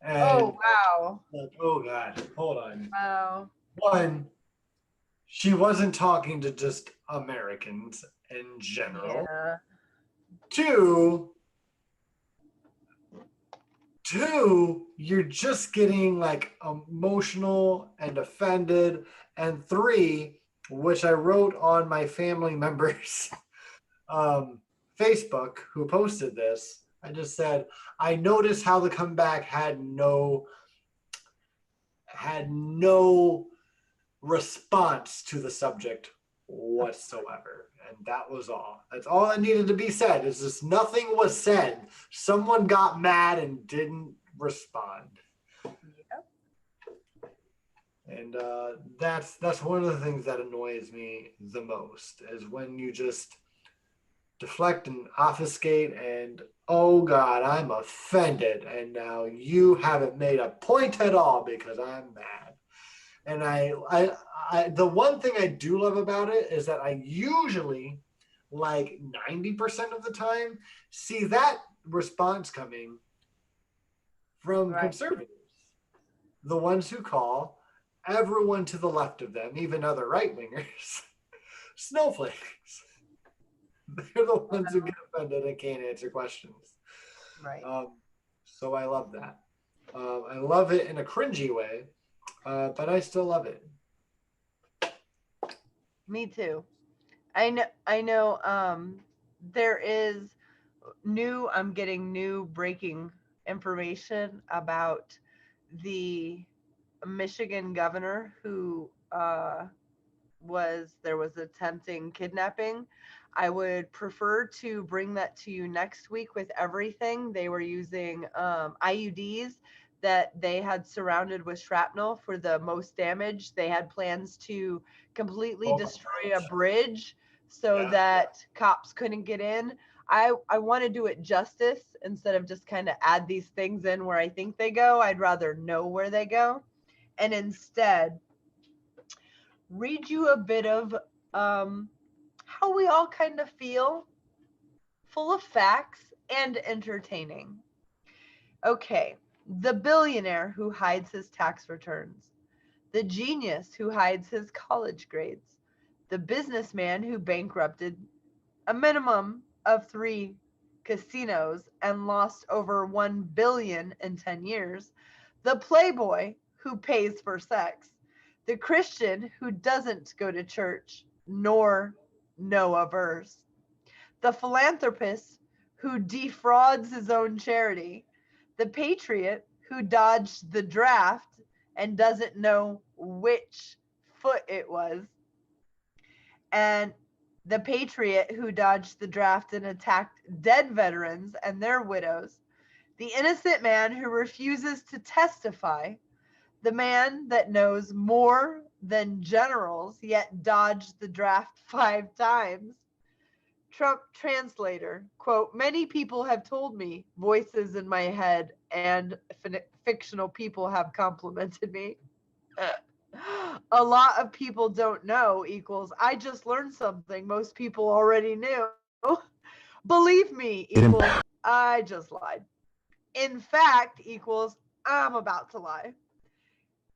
[SPEAKER 1] And
[SPEAKER 2] oh, wow.
[SPEAKER 1] Oh, God. Hold on.
[SPEAKER 2] Wow.
[SPEAKER 1] One, she wasn't talking to just Americans in general.
[SPEAKER 2] Yeah.
[SPEAKER 1] Two, you're just getting emotional and offended. And three, which I wrote on my family members' Facebook who posted this. I just said, I noticed how the comeback had no response to the subject whatsoever. And that was all. That's all that needed to be said. Is just nothing was said. Someone got mad and didn't respond.
[SPEAKER 2] Yep.
[SPEAKER 1] And that's one of the things that annoys me the most is when you just deflect and obfuscate and oh God, I'm offended, and now you haven't made a point at all because I'm mad. And the one thing I do love about it is that I usually, like 90% of the time, see that response coming from conservatives, the ones who call everyone to the left of them, even other right wingers, snowflakes. They're the ones who get offended and can't answer questions.
[SPEAKER 2] Right.
[SPEAKER 1] So I love that. I love it in a cringy way, but I still love it.
[SPEAKER 2] Me too. I know there is I'm getting new breaking information about the Michigan governor who there was attempting kidnapping. I would prefer to bring that to you next week with everything. They were using IUDs that they had surrounded with shrapnel for the most damage. They had plans to completely destroy a bridge so that cops couldn't get in. I want to do it justice instead of just kind of add these things in where I think they go. I'd rather know where they go. And instead, read you a bit of how we all kind of feel, full of facts and entertaining. Okay, the billionaire who hides his tax returns, the genius who hides his college grades, the businessman who bankrupted a minimum of 3 casinos and lost over 1 billion in 10 years, the playboy who pays for sex, the Christian who doesn't go to church nor know a verse, the philanthropist who defrauds his own charity, the patriot who dodged the draft and doesn't know which foot it was, and the patriot who dodged the draft and attacked dead veterans and their widows, the innocent man who refuses to testify, the man that knows more than generals yet dodged the draft 5 times. Trump translator, quote, many people have told me voices in my head and fictional people have complimented me. A lot of people don't know equals I just learned something most people already knew. Believe me equals I just lied. In fact equals I'm about to lie.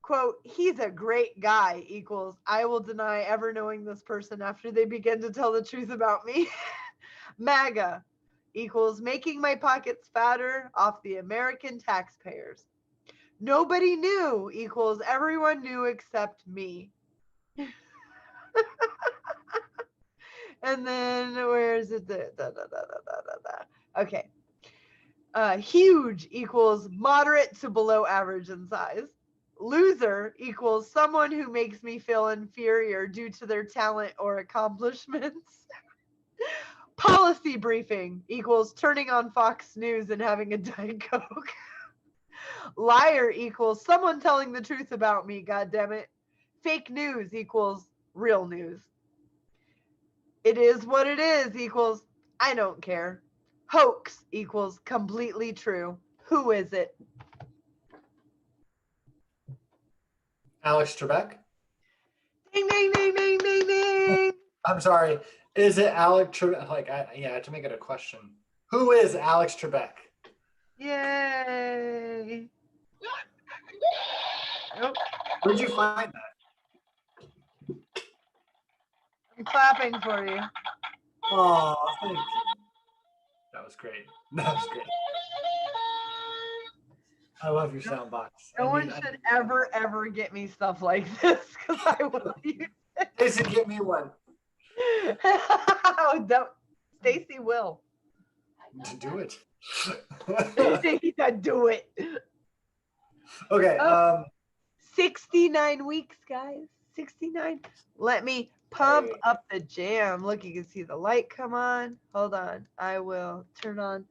[SPEAKER 2] Quote, he's a great guy equals I will deny ever knowing this person after they begin to tell the truth about me. MAGA equals making my pockets fatter off the American taxpayers. Nobody knew equals everyone knew except me. And then where is it? Okay. Huge equals moderate to below average in size. Loser equals someone who makes me feel inferior due to their talent or accomplishments. Policy briefing equals turning on Fox News and having a Diet Coke. Liar equals someone telling the truth about me, goddammit. Fake news equals real news. It is what it is equals I don't care. Hoax equals completely true. Who is it?
[SPEAKER 1] Alex Trebek?
[SPEAKER 2] Ding, ding, ding, ding, ding, ding.
[SPEAKER 1] I'm sorry. Is it Alex Trebek? I had to make it a question. Who is Alex Trebek?
[SPEAKER 2] Yay. Oh,
[SPEAKER 1] Where'd you find that?
[SPEAKER 2] I'm clapping for you.
[SPEAKER 1] Oh, thank you. That was great. That was great. I love your sound box.
[SPEAKER 2] No one should ever get me stuff like this because I will use
[SPEAKER 1] Stacey, give me one.
[SPEAKER 2] Oh, don't. Stacy will.
[SPEAKER 1] To do it.
[SPEAKER 2] He said, do it.
[SPEAKER 1] Okay.
[SPEAKER 2] Oh, 69 weeks, guys. 69. Let me pump up the jam. Look, you can see the light come on. Hold on. I will turn on.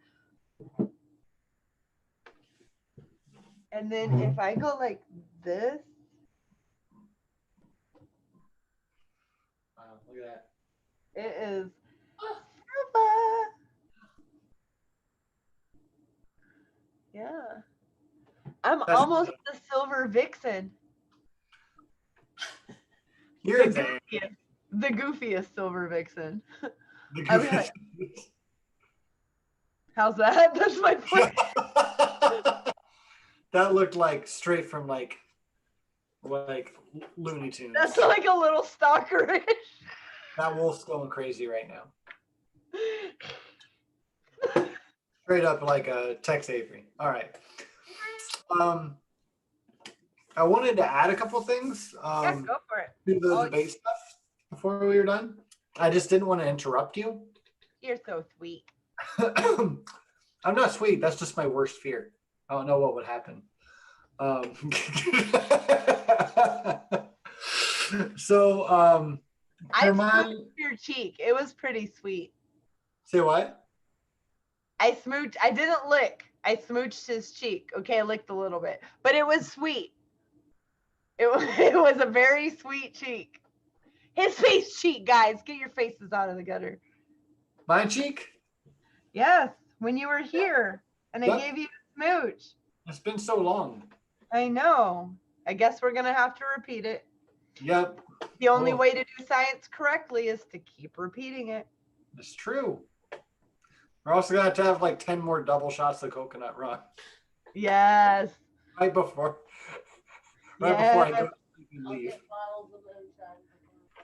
[SPEAKER 2] And then if I go like this.
[SPEAKER 1] Wow, look at that.
[SPEAKER 2] It is silver. Yeah. I'm almost the silver vixen.
[SPEAKER 1] You're
[SPEAKER 2] the goofiest silver vixen.
[SPEAKER 1] The
[SPEAKER 2] I was like, how's that? That's my point.
[SPEAKER 1] That looked like straight from like Looney Tunes.
[SPEAKER 2] That's like a little stalkerish.
[SPEAKER 1] That wolf's going crazy right now. Straight up like a Tex Avery. All right. I wanted to add a couple things.
[SPEAKER 2] Yeah, go for it.
[SPEAKER 1] To the debate stuff before we were done. I just didn't want to interrupt you.
[SPEAKER 2] You're so sweet.
[SPEAKER 1] I'm not sweet. That's just my worst fear. I don't know what would happen. So,
[SPEAKER 2] I smooched your cheek. It was pretty sweet.
[SPEAKER 1] Say what?
[SPEAKER 2] I smooched. I didn't lick. I smooched his cheek. Okay, I licked a little bit, but it was sweet. It was a very sweet cheek. His face cheek, guys. Get your faces out of the gutter.
[SPEAKER 1] My cheek?
[SPEAKER 2] Yes, when you were here, and I gave you a smooch.
[SPEAKER 1] It's been so long.
[SPEAKER 2] I know. I guess we're gonna have to repeat it.
[SPEAKER 1] Yep.
[SPEAKER 2] The only way to do science correctly is to keep repeating it.
[SPEAKER 1] That's true. We're also gonna have to have like 10 more double shots of coconut rum.
[SPEAKER 2] Yes.
[SPEAKER 1] Right before I go and leave.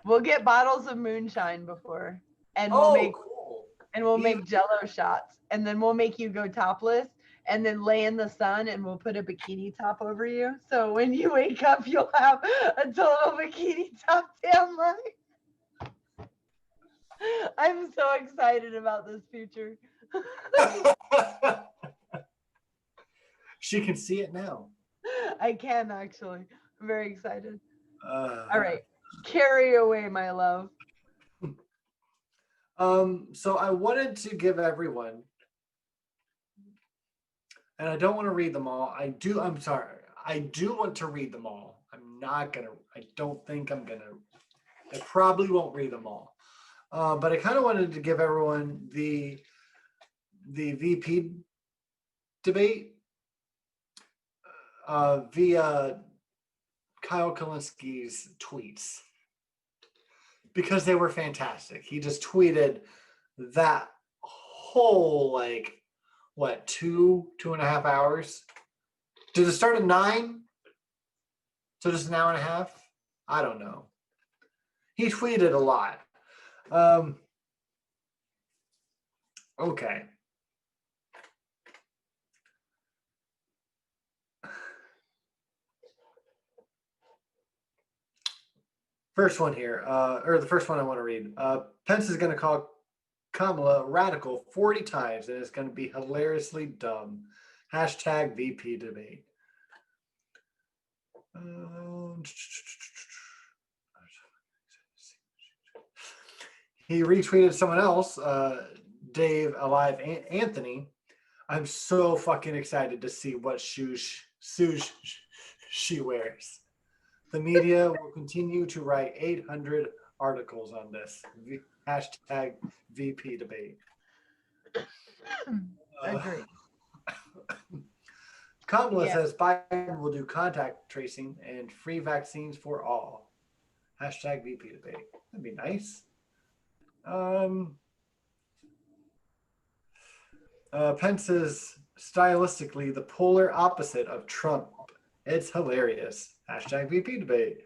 [SPEAKER 2] We'll get bottles of moonshine before, and we'll make Jello shots, and then we'll make you go topless, and then lay in the sun, and we'll put a bikini top over you. So when you wake up, you'll have a total bikini top tan line. I'm so excited about this future.
[SPEAKER 1] She can see it now.
[SPEAKER 2] I can actually. I'm very excited. All right. Carry away, my love.
[SPEAKER 1] So I wanted to give everyone, and I don't want to read them all. I'm sorry. I do want to read them all. I don't think I'm gonna. I probably won't read them all. But I kind of wanted to give everyone the VP debate via Kyle Kalinski's tweets, because they were fantastic. He just tweeted that whole like 2.5 hours. Did it start at 9? So just an hour and a half? I don't know. He tweeted a lot. Okay. First one here, or the first one I want to read. Pence is going to call Kamala radical 40 times, and it's going to be hilariously dumb. Hashtag VP debate. He retweeted someone else, Dave Alive Anthony. I'm so fucking excited to see what shoes she wears. The media will continue to write 800 articles on this. Hashtag VP debate.
[SPEAKER 2] Agree.
[SPEAKER 1] Kamala says Biden will do contact tracing and free vaccines for all. Hashtag VP debate. That'd be nice. Pence is stylistically the polar opposite of Trump. It's hilarious. Hashtag VP debate.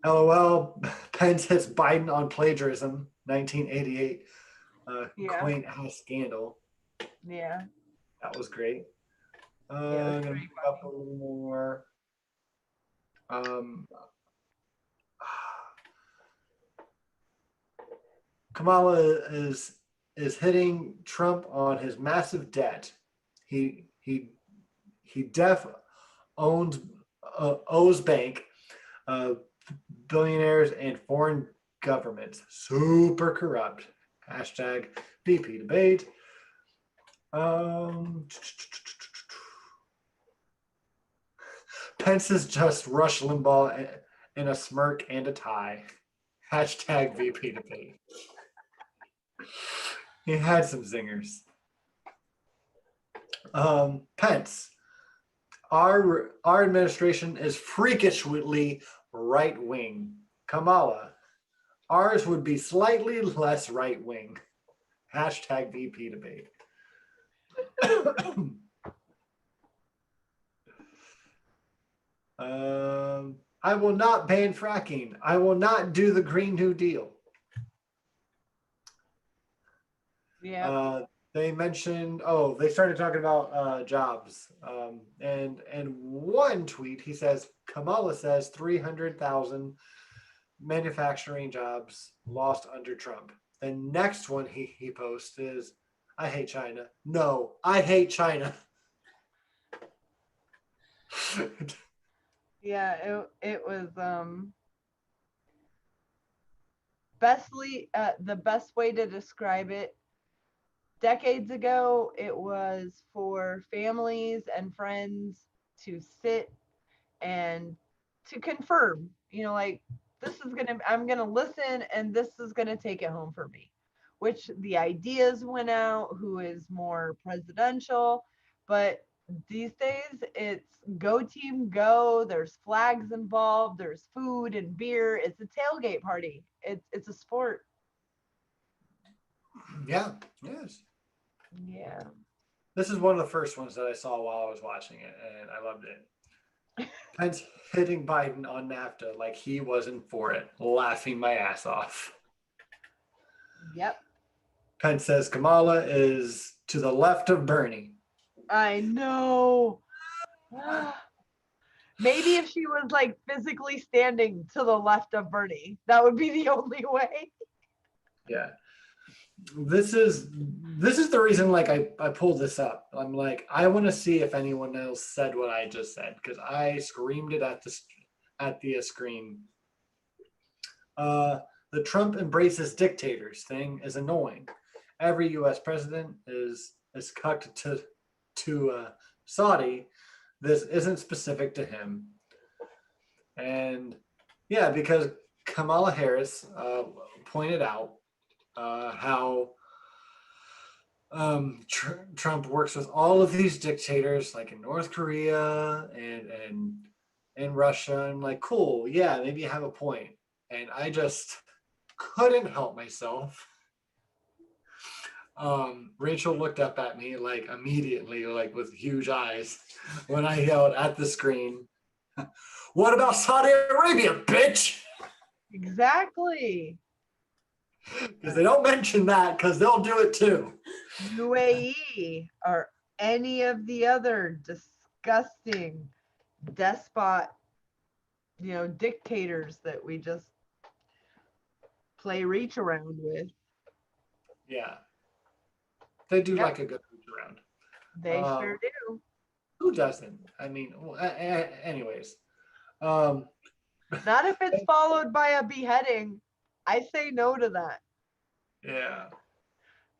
[SPEAKER 1] LOL. Pence hits Biden on plagiarism. 1988. Quaint ass scandal.
[SPEAKER 2] Yeah.
[SPEAKER 1] That was great. I'm gonna pick up a little more. Kamala is hitting Trump on his massive debt. He owes bank, uh, billionaires and foreign governments. Super corrupt. Hashtag BP debate. Pence is just Rush Limbaugh in a smirk and a tie. Hashtag VP debate. He had some zingers. Pence. Our administration is freakishly right wing. Kamala. Ours would be slightly less right wing. Hashtag VP debate. I will not ban fracking. I will not do the Green New Deal.
[SPEAKER 2] Yeah.
[SPEAKER 1] They mentioned, they started talking about jobs. And one tweet, he says, Kamala says 300,000 manufacturing jobs lost under Trump. The next one he posts is, I hate China. No, I hate China.
[SPEAKER 2] Yeah, it was the best way to describe it. Decades ago, it was for families and friends to sit and to confirm, like, I'm gonna listen, and this is gonna take it home for me. Which the ideas went out, who is more presidential, but these days it's go team go. There's flags involved, there's food and beer, it's a tailgate party, it's a sport.
[SPEAKER 1] Yeah, yes.
[SPEAKER 2] Yeah.
[SPEAKER 1] This is one of the first ones that I saw while I was watching it, and I loved it. Pence hitting Biden on NAFTA like he wasn't for it, laughing my ass off.
[SPEAKER 2] Yep.
[SPEAKER 1] Pence says Kamala is to the left of Bernie.
[SPEAKER 2] I know. Maybe if she was like physically standing to the left of Bernie, that would be the only way.
[SPEAKER 1] Yeah. This is the reason like I pulled this up. I'm like, I want to see if anyone else said what I just said, because I screamed it at the screen. The Trump embraces dictators thing is annoying. Every U.S. president is cucked to Saudi. This isn't specific to him. And yeah, because Kamala Harris pointed out how Trump works with all of these dictators, like in North Korea and Russia. I'm like, cool, yeah, maybe you have a point. And I just couldn't help myself. Rachel looked up at me like immediately, like with huge eyes, when I yelled at the screen, "What about Saudi Arabia, bitch?"
[SPEAKER 2] Exactly.
[SPEAKER 1] Because they don't mention that, because they'll do it too.
[SPEAKER 2] UAE or any of the other disgusting despot, dictators that we just play reach around with.
[SPEAKER 1] Yeah. They do
[SPEAKER 2] Yep.
[SPEAKER 1] like a good reach around.
[SPEAKER 2] They sure do.
[SPEAKER 1] Who doesn't? I mean, anyways.
[SPEAKER 2] Not if it's followed by a beheading. I say no to that.
[SPEAKER 1] Yeah.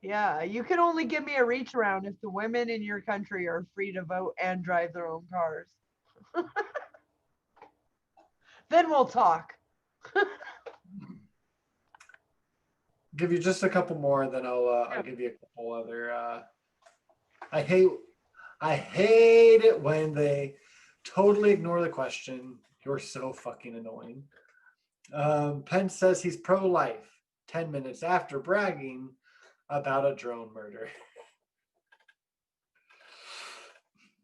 [SPEAKER 2] Yeah, you can only give me a reach around if the women in your country are free to vote and drive their own cars. Then we'll talk.
[SPEAKER 1] Give you just a couple more, then I'll give you a couple other. I hate it when they totally ignore the question. You're so fucking annoying. Pence says he's pro-life 10 minutes after bragging about a drone murder.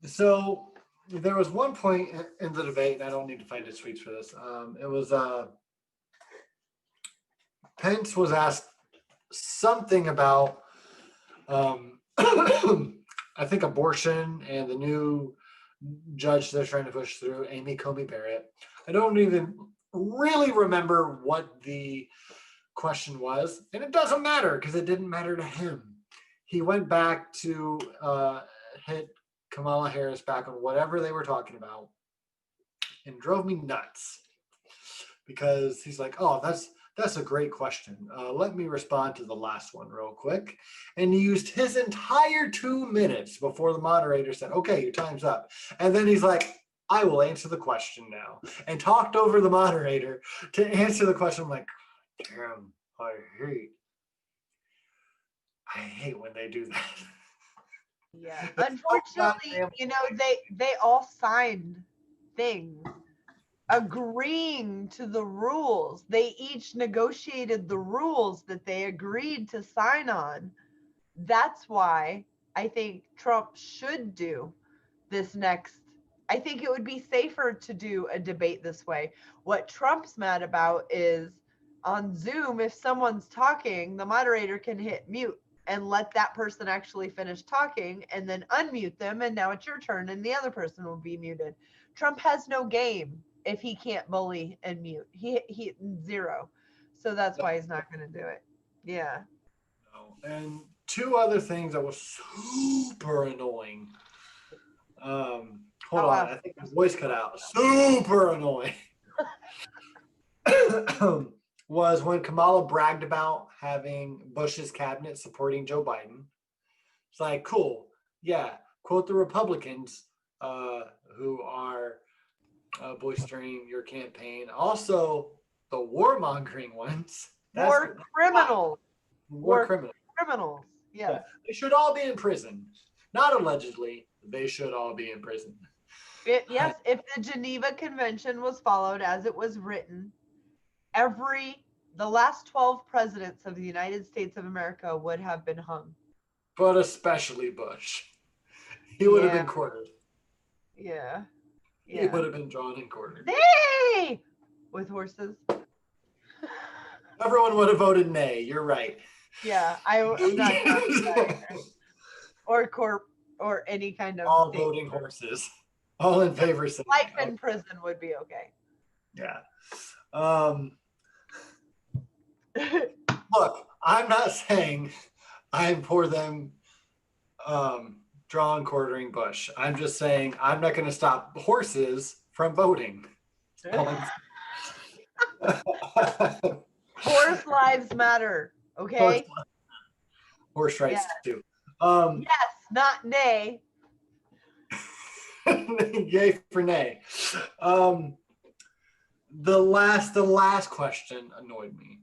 [SPEAKER 1] So there was one point in the debate, and I don't need to find his tweets for this. It was Pence was asked something about I think abortion and the new judge they're trying to push through, Amy Coney Barrett. I don't even really remember what the question was, and it doesn't matter because it didn't matter to him. He went back to hit Kamala Harris back on whatever they were talking about, and drove me nuts because he's like, "Oh, that's a great question. Let me respond to the last one real quick." And he used his entire 2 minutes before the moderator said, "Okay, your time's up." And then he's like, "I will answer the question now," and talked over the moderator to answer the question. I'm like, damn, I hate when they do that.
[SPEAKER 2] Yeah. Unfortunately, they all signed things agreeing to the rules. They each negotiated the rules that they agreed to sign on. That's why I think Trump should do this next. I think it would be safer to do a debate this way. What Trump's mad about is on Zoom, if someone's talking, the moderator can hit mute and let that person actually finish talking and then unmute them. And now it's your turn and the other person will be muted. Trump has no game if he can't bully and mute. He zero. So that's why he's not going to do it. Yeah.
[SPEAKER 1] And two other things that was super annoying. Hold on, I think my voice cut out. Super annoying. Was when Kamala bragged about having Bush's cabinet supporting Joe Biden. It's like, cool, yeah, quote the Republicans who are boistering your campaign. Also, the warmongering ones.
[SPEAKER 2] War criminals.
[SPEAKER 1] War criminals.
[SPEAKER 2] Criminals. Yeah.
[SPEAKER 1] They should all be in prison. Not allegedly. They should all be in prison.
[SPEAKER 2] Yes, if the Geneva Convention was followed as it was written, the last 12 presidents of the United States of America would have been hung.
[SPEAKER 1] But especially Bush. He would have been quartered.
[SPEAKER 2] Yeah.
[SPEAKER 1] He would have been drawn and quartered.
[SPEAKER 2] Nay! With horses.
[SPEAKER 1] Everyone would have voted nay. You're right.
[SPEAKER 2] Yeah, I'm not or any kind of
[SPEAKER 1] all voting horses. All in favor.
[SPEAKER 2] Life in prison would be okay.
[SPEAKER 1] Yeah. Look, I'm not saying I'm for them drawn quartering Bush. I'm just saying I'm not going to stop horses from voting.
[SPEAKER 2] Horse lives matter, okay?
[SPEAKER 1] Horse rights too.
[SPEAKER 2] Yes, not nay.
[SPEAKER 1] Yay for nay. The last question annoyed me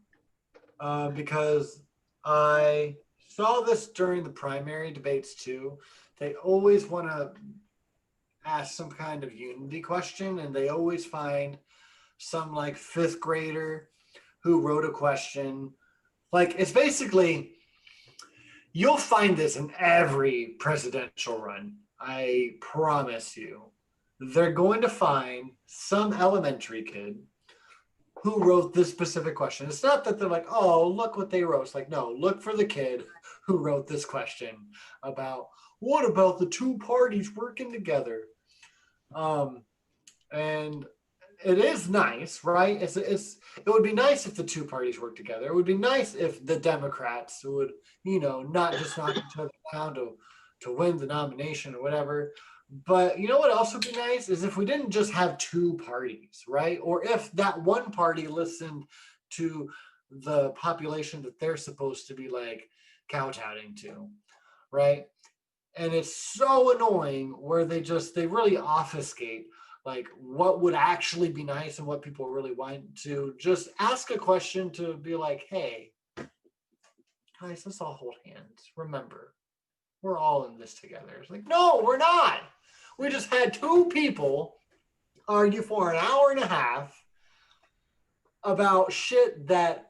[SPEAKER 1] because I saw this during the primary debates too. They always want to ask some kind of unity question, and they always find some like fifth grader who wrote a question. Like, it's basically, you'll find this in every presidential run. I promise you. They're going to find some elementary kid who wrote this specific question. It's not that they're like, oh, look what they wrote. It's like, no, look for the kid who wrote this question about what about the two parties working together? And it is nice, right? It would be nice if the two parties worked together. It would be nice if the Democrats would, not just knock each other down to win the nomination or whatever. But you know what else would be nice is if we didn't just have two parties, right? Or if that one party listened to the population that they're supposed to be like kowtowing to, right? And it's so annoying where they really obfuscate like what would actually be nice and what people really want to just ask a question to be like, hey, guys, let's all hold hands. Remember, we're all in this together. It's like, no, we're not. We just had two people argue for an hour and a half about shit that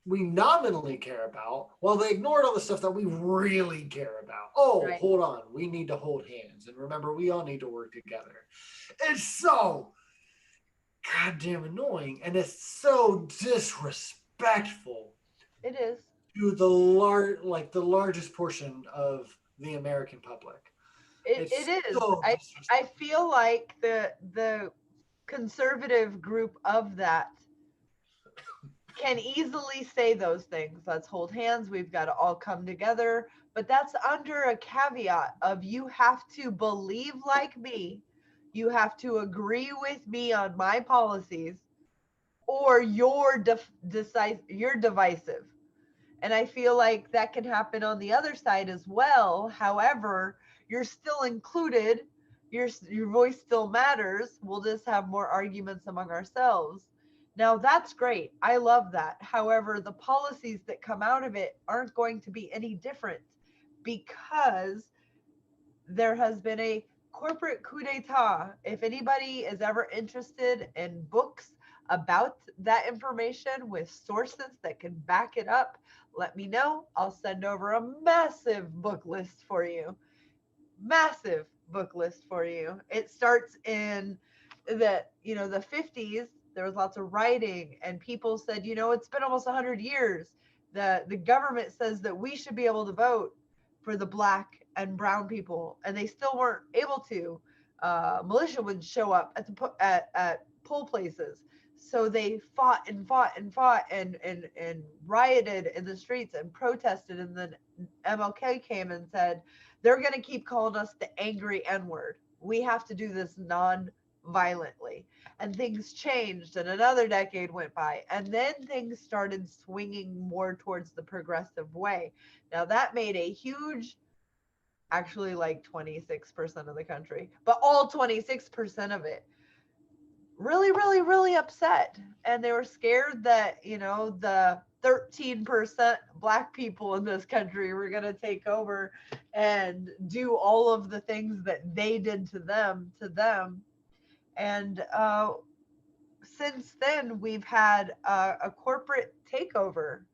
[SPEAKER 1] we nominally care about while they ignored all the stuff that we really care about. Oh, right. Hold on. We need to hold hands. And remember, we all need to work together. It's so goddamn annoying. And it's so disrespectful.
[SPEAKER 2] It is.
[SPEAKER 1] To the largest portion of the American public.
[SPEAKER 2] It is. So I feel like the conservative group of that can easily say those things. Let's hold hands. We've got to all come together. But that's under a caveat of you have to believe like me. You have to agree with me on my policies, or you're divisive. And I feel like that can happen on the other side as well. However, you're still included. Your voice still matters. We'll just have more arguments among ourselves. Now, that's great. I love that. However, the policies that come out of it aren't going to be any different because there has been a corporate coup d'etat. If anybody is ever interested in books about that information with sources that can back it up, let me know. I'll send over a massive book list for you. Massive book list for you. It starts in the 50s. There was lots of writing, and people said, it's been almost 100 years. The government says that we should be able to vote for the black and brown people, and they still weren't able to. Militia would show up at poll places, so they fought and fought and fought and rioted in the streets and protested, and then MLK came and said, they're going to keep calling us the angry N-word. We have to do this non-violently. And things changed, and another decade went by, and then things started swinging more towards the progressive way. Now that made a huge, actually like 26% of the country, but all 26% of it, really, really, really upset. And they were scared that, the 13% black people in this country were going to take over and do all of the things that they did to them. And since then, we've had a corporate takeover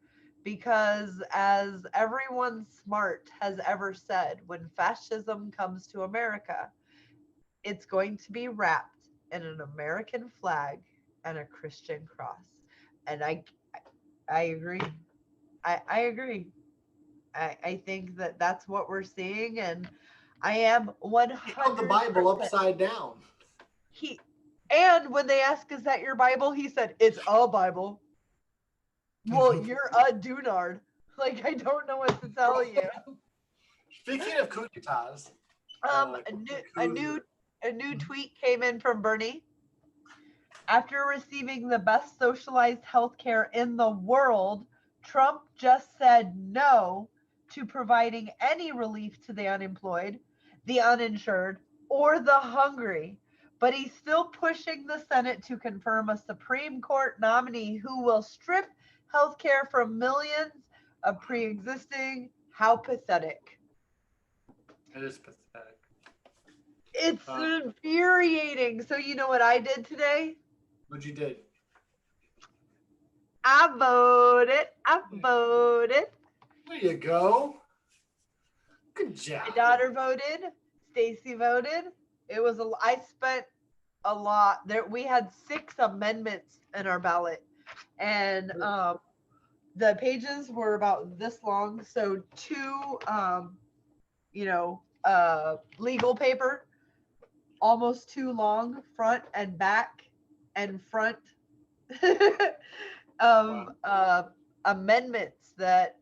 [SPEAKER 2] because, as everyone smart has ever said, when fascism comes to America, it's going to be wrapped in an American flag and a Christian cross. And I agree. I agree. I think that that's what we're seeing, and I am 100%.
[SPEAKER 1] He held the Bible upside down.
[SPEAKER 2] And when they asked, is that your Bible? He said, it's a Bible. Well, you're a Dunard. Like, I don't know what to tell you.
[SPEAKER 1] Speaking of coup d'etats,
[SPEAKER 2] a new tweet came in from Bernie. After receiving the best socialized healthcare in the world, Trump just said no to providing any relief to the unemployed, the uninsured, or the hungry. But he's still pushing the Senate to confirm a Supreme Court nominee who will strip healthcare from millions of pre-existing. How pathetic.
[SPEAKER 1] It is pathetic.
[SPEAKER 2] It's infuriating. So you know what I did today?
[SPEAKER 1] What you did?
[SPEAKER 2] I voted.
[SPEAKER 1] There you go. Good job.
[SPEAKER 2] My daughter voted. Stacy voted. I spent a lot there. We had 6 amendments in our ballot, and the pages were about this long. So 2, legal paper, almost too long, front and back and front amendments that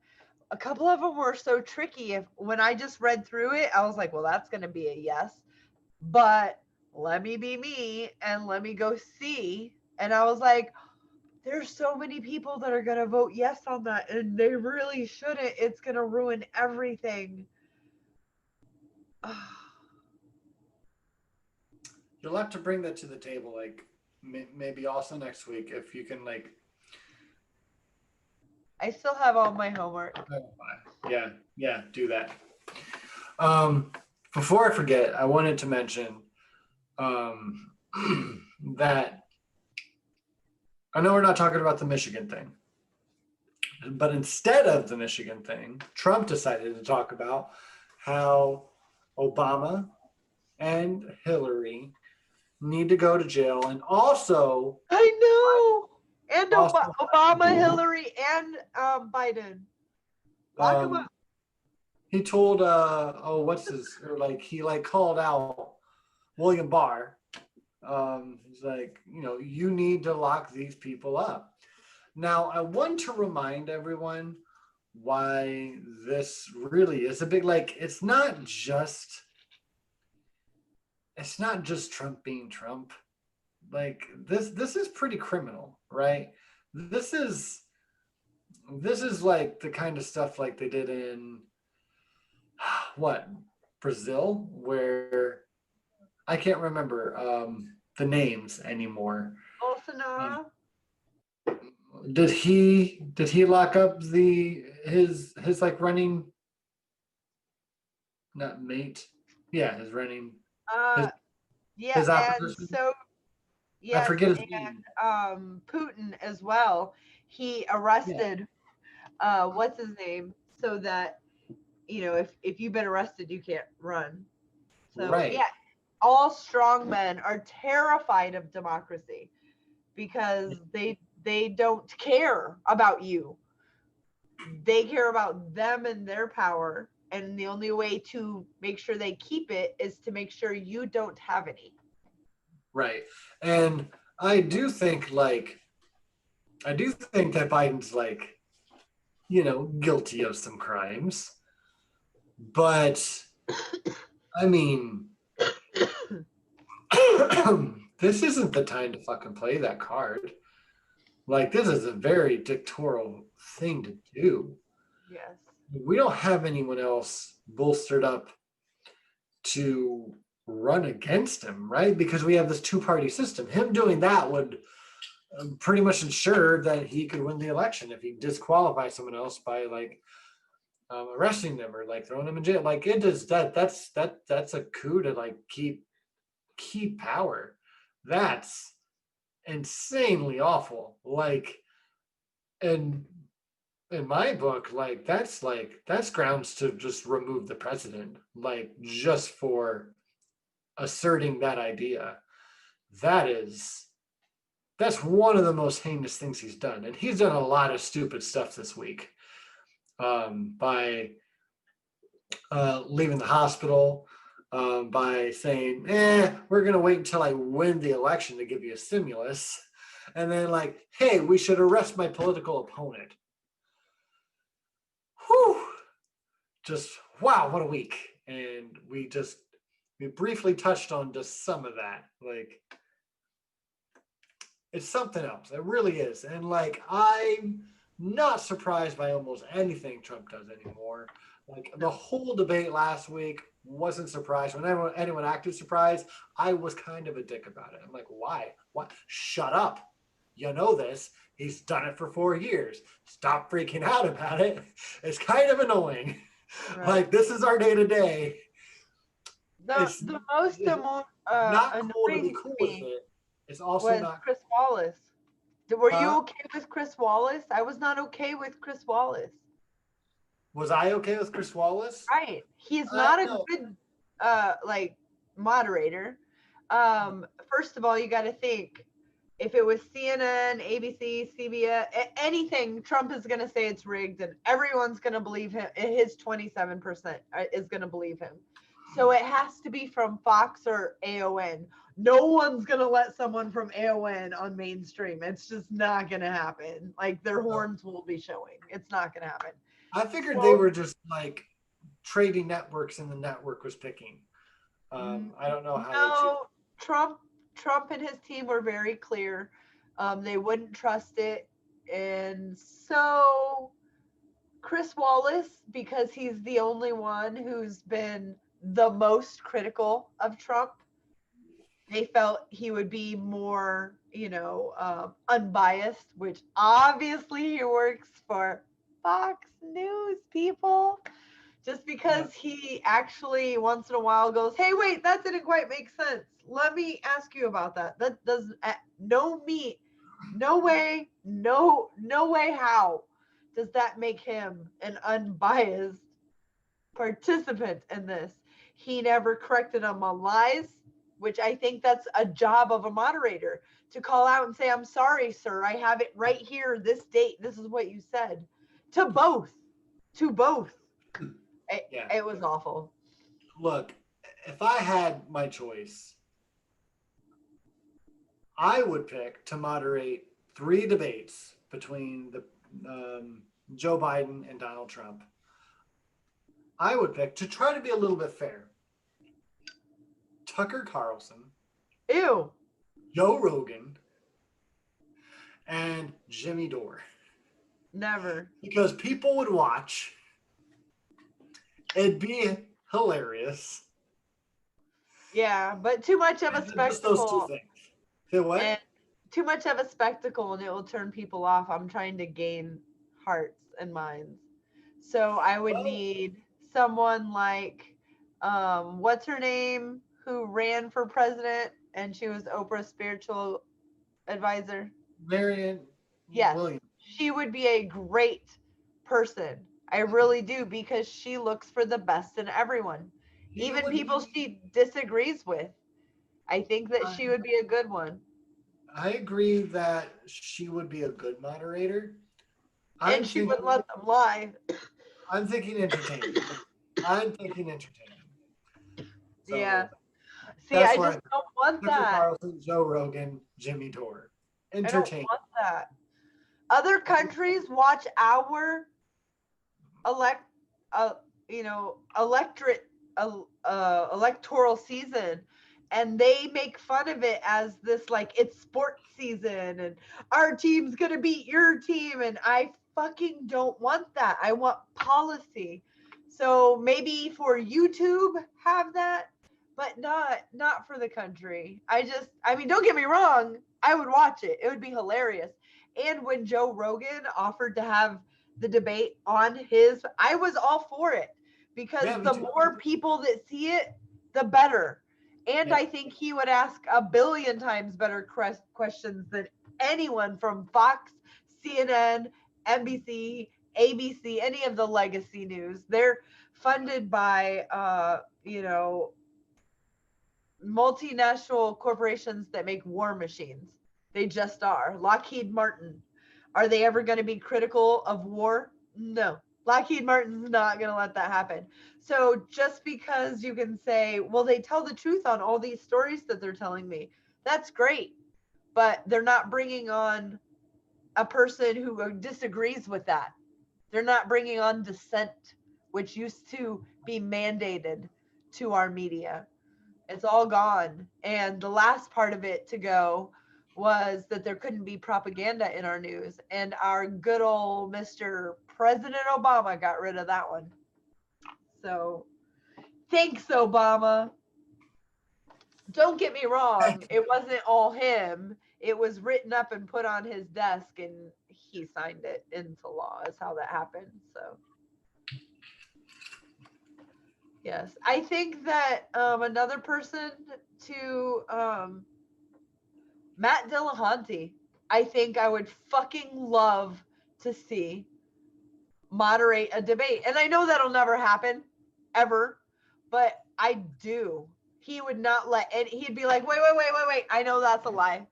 [SPEAKER 2] a couple of them were so tricky. When I just read through it, I was like, well, that's going to be a yes, but let me be me and let me go see. And I was like, there's so many people that are going to vote yes on that, and they really shouldn't. It's going to ruin everything.
[SPEAKER 1] You'll have to bring that to the table, like maybe also next week if you can, like.
[SPEAKER 2] I still have all my homework.
[SPEAKER 1] Yeah, do that. Before I forget, I wanted to mention that I know we're not talking about the Michigan thing, but instead of the Michigan thing, Trump decided to talk about how Obama and Hillary need to go to jail, and also
[SPEAKER 2] I know, and Obama, Hillary, and Biden. Lock him up.
[SPEAKER 1] He told he called out William Barr. He's like, you need to lock these people up. Now, I want to remind everyone why this really is a big, like, it's not just Trump being Trump. Like, this is pretty criminal, right? This is this is like the kind of stuff like they did in what, Brazil, where I can't remember the names anymore. Um,
[SPEAKER 2] Bolsonaro.
[SPEAKER 1] did he lock up his like running, not mate, yeah, his running, his
[SPEAKER 2] Uh, yeah,
[SPEAKER 1] his
[SPEAKER 2] and
[SPEAKER 1] opposition?
[SPEAKER 2] so
[SPEAKER 1] I
[SPEAKER 2] yes,
[SPEAKER 1] forget his
[SPEAKER 2] and
[SPEAKER 1] name.
[SPEAKER 2] Putin as well. He
[SPEAKER 1] Yeah,
[SPEAKER 2] arrested what's his name, so that if you've been arrested, you can't run. So
[SPEAKER 1] right,
[SPEAKER 2] yeah, all strong men are terrified of democracy because they don't care about you. They care about them and their power, and the only way to make sure they keep it is to make sure you don't have any.
[SPEAKER 1] right. And I do think like I do think that Biden's like, guilty of some crimes, but I mean, this isn't the time to fucking play that card. Like, this is a very dictatorial thing to do.
[SPEAKER 2] Yes.
[SPEAKER 1] We don't have anyone else bolstered up to run against him, right? Because we have this two-party system. Him doing that would pretty much ensure that he could win the election if he disqualifies someone else by like arresting them or like throwing them in jail. Like, it does that. That's a coup to like keep power. That's insanely awful. Like, and in my book, that's grounds to just remove the president, like just for asserting that idea. That is that's one of the most heinous things he's done, and he's done a lot of stupid stuff this week. By leaving the hospital, by saying, we're going to wait until I win the election to give you a stimulus. And then, like, hey, we should arrest my political opponent. Whew. Just, wow, what a week. And we briefly touched on just some of that. Like, it's something else. It really is. And, like, I'm not surprised by almost anything Trump does anymore. Like, the whole debate last week, wasn't surprised. When anyone acted surprised, I was kind of a dick about it. I'm like, why? What? Shut up. You know this. He's done it for 4 years. Stop freaking out about it. It's kind of annoying.
[SPEAKER 2] Right.
[SPEAKER 1] Like, this is our day to day.
[SPEAKER 2] The
[SPEAKER 1] It's,
[SPEAKER 2] the most
[SPEAKER 1] it's not cool to be
[SPEAKER 2] annoying to
[SPEAKER 1] cool with
[SPEAKER 2] me
[SPEAKER 1] it. It's also
[SPEAKER 2] was
[SPEAKER 1] not,
[SPEAKER 2] Chris Wallace. Were
[SPEAKER 1] huh?
[SPEAKER 2] you okay with Chris Wallace? I was not okay with Chris Wallace.
[SPEAKER 1] Was I okay with Chris Wallace?
[SPEAKER 2] Right. He's not a
[SPEAKER 1] No.
[SPEAKER 2] good like moderator. First of all, you got to think if it was CNN, ABC, CBS, anything, Trump is going to say it's rigged and everyone's going to believe him. His 27% is going to believe him. So it has to be from Fox or AON. No one's going to let someone from AON on mainstream. It's just not going to happen. Like their horns will be showing. It's not going to happen.
[SPEAKER 1] I figured they
[SPEAKER 2] So
[SPEAKER 1] were just like trading networks and the network was picking. I don't know how they choose.
[SPEAKER 2] no, Trump Trump and his team were very clear. They wouldn't trust it. And so Chris Wallace, because he's the only one who's been the most critical of Trump, they felt he would be more, unbiased, which obviously he works for Fox News people. Just
[SPEAKER 1] Yeah.
[SPEAKER 2] because he actually once in a while goes, "Hey, wait, that didn't quite make sense. Let me ask you about that." That does no me, no way, no way. How does that make him an unbiased participant in this? He never corrected him on lies, which I think that's a job of a moderator to call out and say, "I'm sorry, sir. I have it right here. This date. This is what you said." To both, to both. It,
[SPEAKER 1] Yeah.
[SPEAKER 2] it was awful.
[SPEAKER 1] Look, if I had my choice, I would pick to moderate 3 debates between Joe Biden and Donald Trump, I would pick, to try to be a little bit fair, Tucker Carlson,
[SPEAKER 2] Ew.
[SPEAKER 1] Joe Rogan, and Jimmy Dore.
[SPEAKER 2] Never.
[SPEAKER 1] Because people would watch. It'd be hilarious.
[SPEAKER 2] Yeah, but too much of a
[SPEAKER 1] Just those two
[SPEAKER 2] spectacle.
[SPEAKER 1] things. Say what?
[SPEAKER 2] And too much of a spectacle and it will turn people off. I'm trying to gain hearts and minds. So I would need someone like, what's her name, who ran for president and she was Oprah's spiritual advisor?
[SPEAKER 1] Marianne
[SPEAKER 2] Yes,
[SPEAKER 1] Williams.
[SPEAKER 2] she would be a great person. I really do, because she looks for the best in everyone, even people she disagrees with. I think that she would be a good one.
[SPEAKER 1] I agree that she would be a good moderator.
[SPEAKER 2] And she would let them lie.
[SPEAKER 1] I'm thinking entertaining. So
[SPEAKER 2] Yeah. See, I just don't want
[SPEAKER 1] Tucker
[SPEAKER 2] that.
[SPEAKER 1] Carlson, Joe Rogan, Jimmy Dore. Entertaining.
[SPEAKER 2] I don't want that. Other countries watch our electoral season, and they make fun of it as this, like, it's sports season and our team's gonna beat your team, and I fucking don't want that. I want policy. So maybe for YouTube have that, but not for the country. I mean, don't get me wrong, I would watch it. It would be hilarious. And when Joe Rogan offered to have the debate on his, I was all for it, because the more people that see it, the better. And I think he would ask a billion times better questions than anyone from Fox, CNN, NBC, ABC, any of the legacy news. They're funded by multinational corporations that make war machines. They just are. Lockheed Martin. Are they ever going to be critical of war? No. Lockheed Martin's not going to let that happen. So just because you can say, well, they tell the truth on all these stories that they're telling me, that's great. But they're not bringing on a person who disagrees with that. They're not bringing on dissent, which used to be mandated to our media. It's all gone. And the last part of it to go was that there couldn't be propaganda in our news. And our good old Mr. President Obama got rid of that one. So thanks, Obama. Don't get me wrong. It wasn't all him. It was written up and put on his desk, and he signed it into law. Is how that happened. So yes, I think that another person to Matt Dillahunty, I think I would fucking love to see moderate a debate. And I know that'll never happen, ever, but I do. He would not let, and he'd be like, wait. I know that's a lie.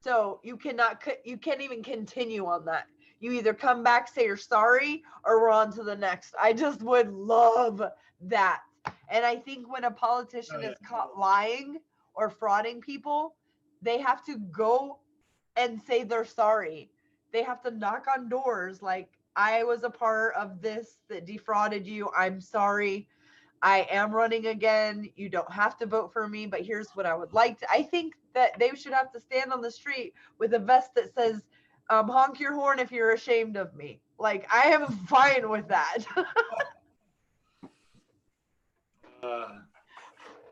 [SPEAKER 2] So you can't even continue on that. You either come back, say you're sorry, or we're on to the next. I just would love that. And I think when a politician is caught lying or frauding people, they have to go and say they're sorry. They have to knock on doors like, I was a part of this that defrauded you. I'm sorry. I am running again. You don't have to vote for me, but here's what I would like to. I think that they should have to stand on the street with a vest that says, honk your horn if you're ashamed of me. Like, I am fine with that.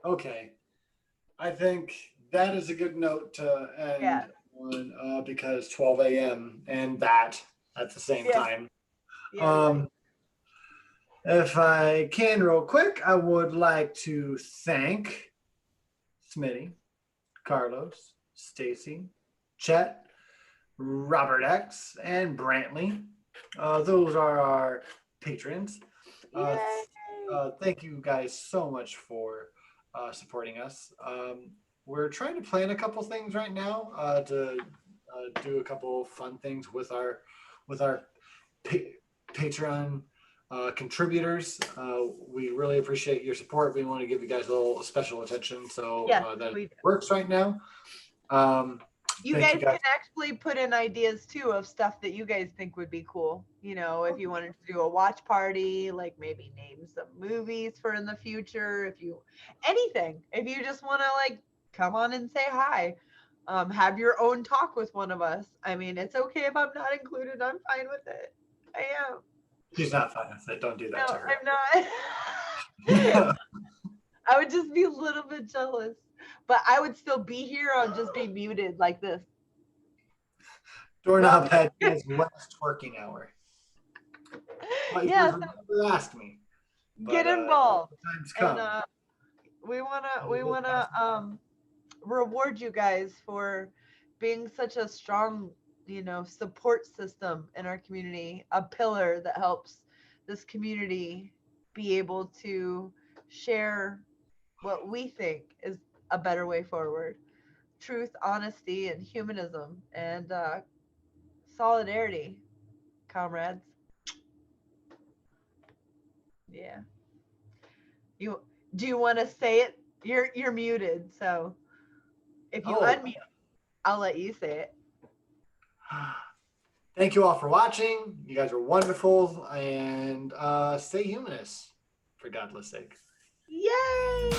[SPEAKER 1] Okay. I think that is a good note to end on, because 12 a.m. and that at the same time. Yeah. If I can real quick, I would like to thank Smitty, Carlos, Stacy, Chet, Robert X, and Brantley. Those are our patrons. Thank you guys so much for supporting us. We're trying to plan a couple things right now to do a couple fun things with our Patreon contributors. We really appreciate your support. We want to give you guys a little special attention, so that it works right now.
[SPEAKER 2] You
[SPEAKER 1] Thank
[SPEAKER 2] guys
[SPEAKER 1] you, guys.
[SPEAKER 2] can actually put in ideas too of stuff that you guys think would be cool. You know, if you wanted to do a watch party, like maybe name some movies for in the future, if you anything. If you just want to like come on and say hi. Have your own talk with one of us. I mean, it's okay if I'm not included. I'm fine with it. I am.
[SPEAKER 1] She's not fine with it. Don't do that
[SPEAKER 2] No,
[SPEAKER 1] to her.
[SPEAKER 2] I'm not. I would just be a little bit jealous. But I would still be here. I would just be muted like this.
[SPEAKER 1] Doorknob head is West working hour. My
[SPEAKER 2] Yeah,
[SPEAKER 1] viewers would never ask me.
[SPEAKER 2] get
[SPEAKER 1] But,
[SPEAKER 2] involved.
[SPEAKER 1] times come.
[SPEAKER 2] And we wanna reward you guys for being such a strong, support system in our community, a pillar that helps this community be able to share what we think is a better way forward. Truth, honesty, and humanism, and solidarity, comrades. Yeah. You do you want to say it? You're muted, so if you unmute, I'll let you say it.
[SPEAKER 1] Thank you all for watching. You guys are wonderful, and stay humanist, for God's sake.
[SPEAKER 2] Yay!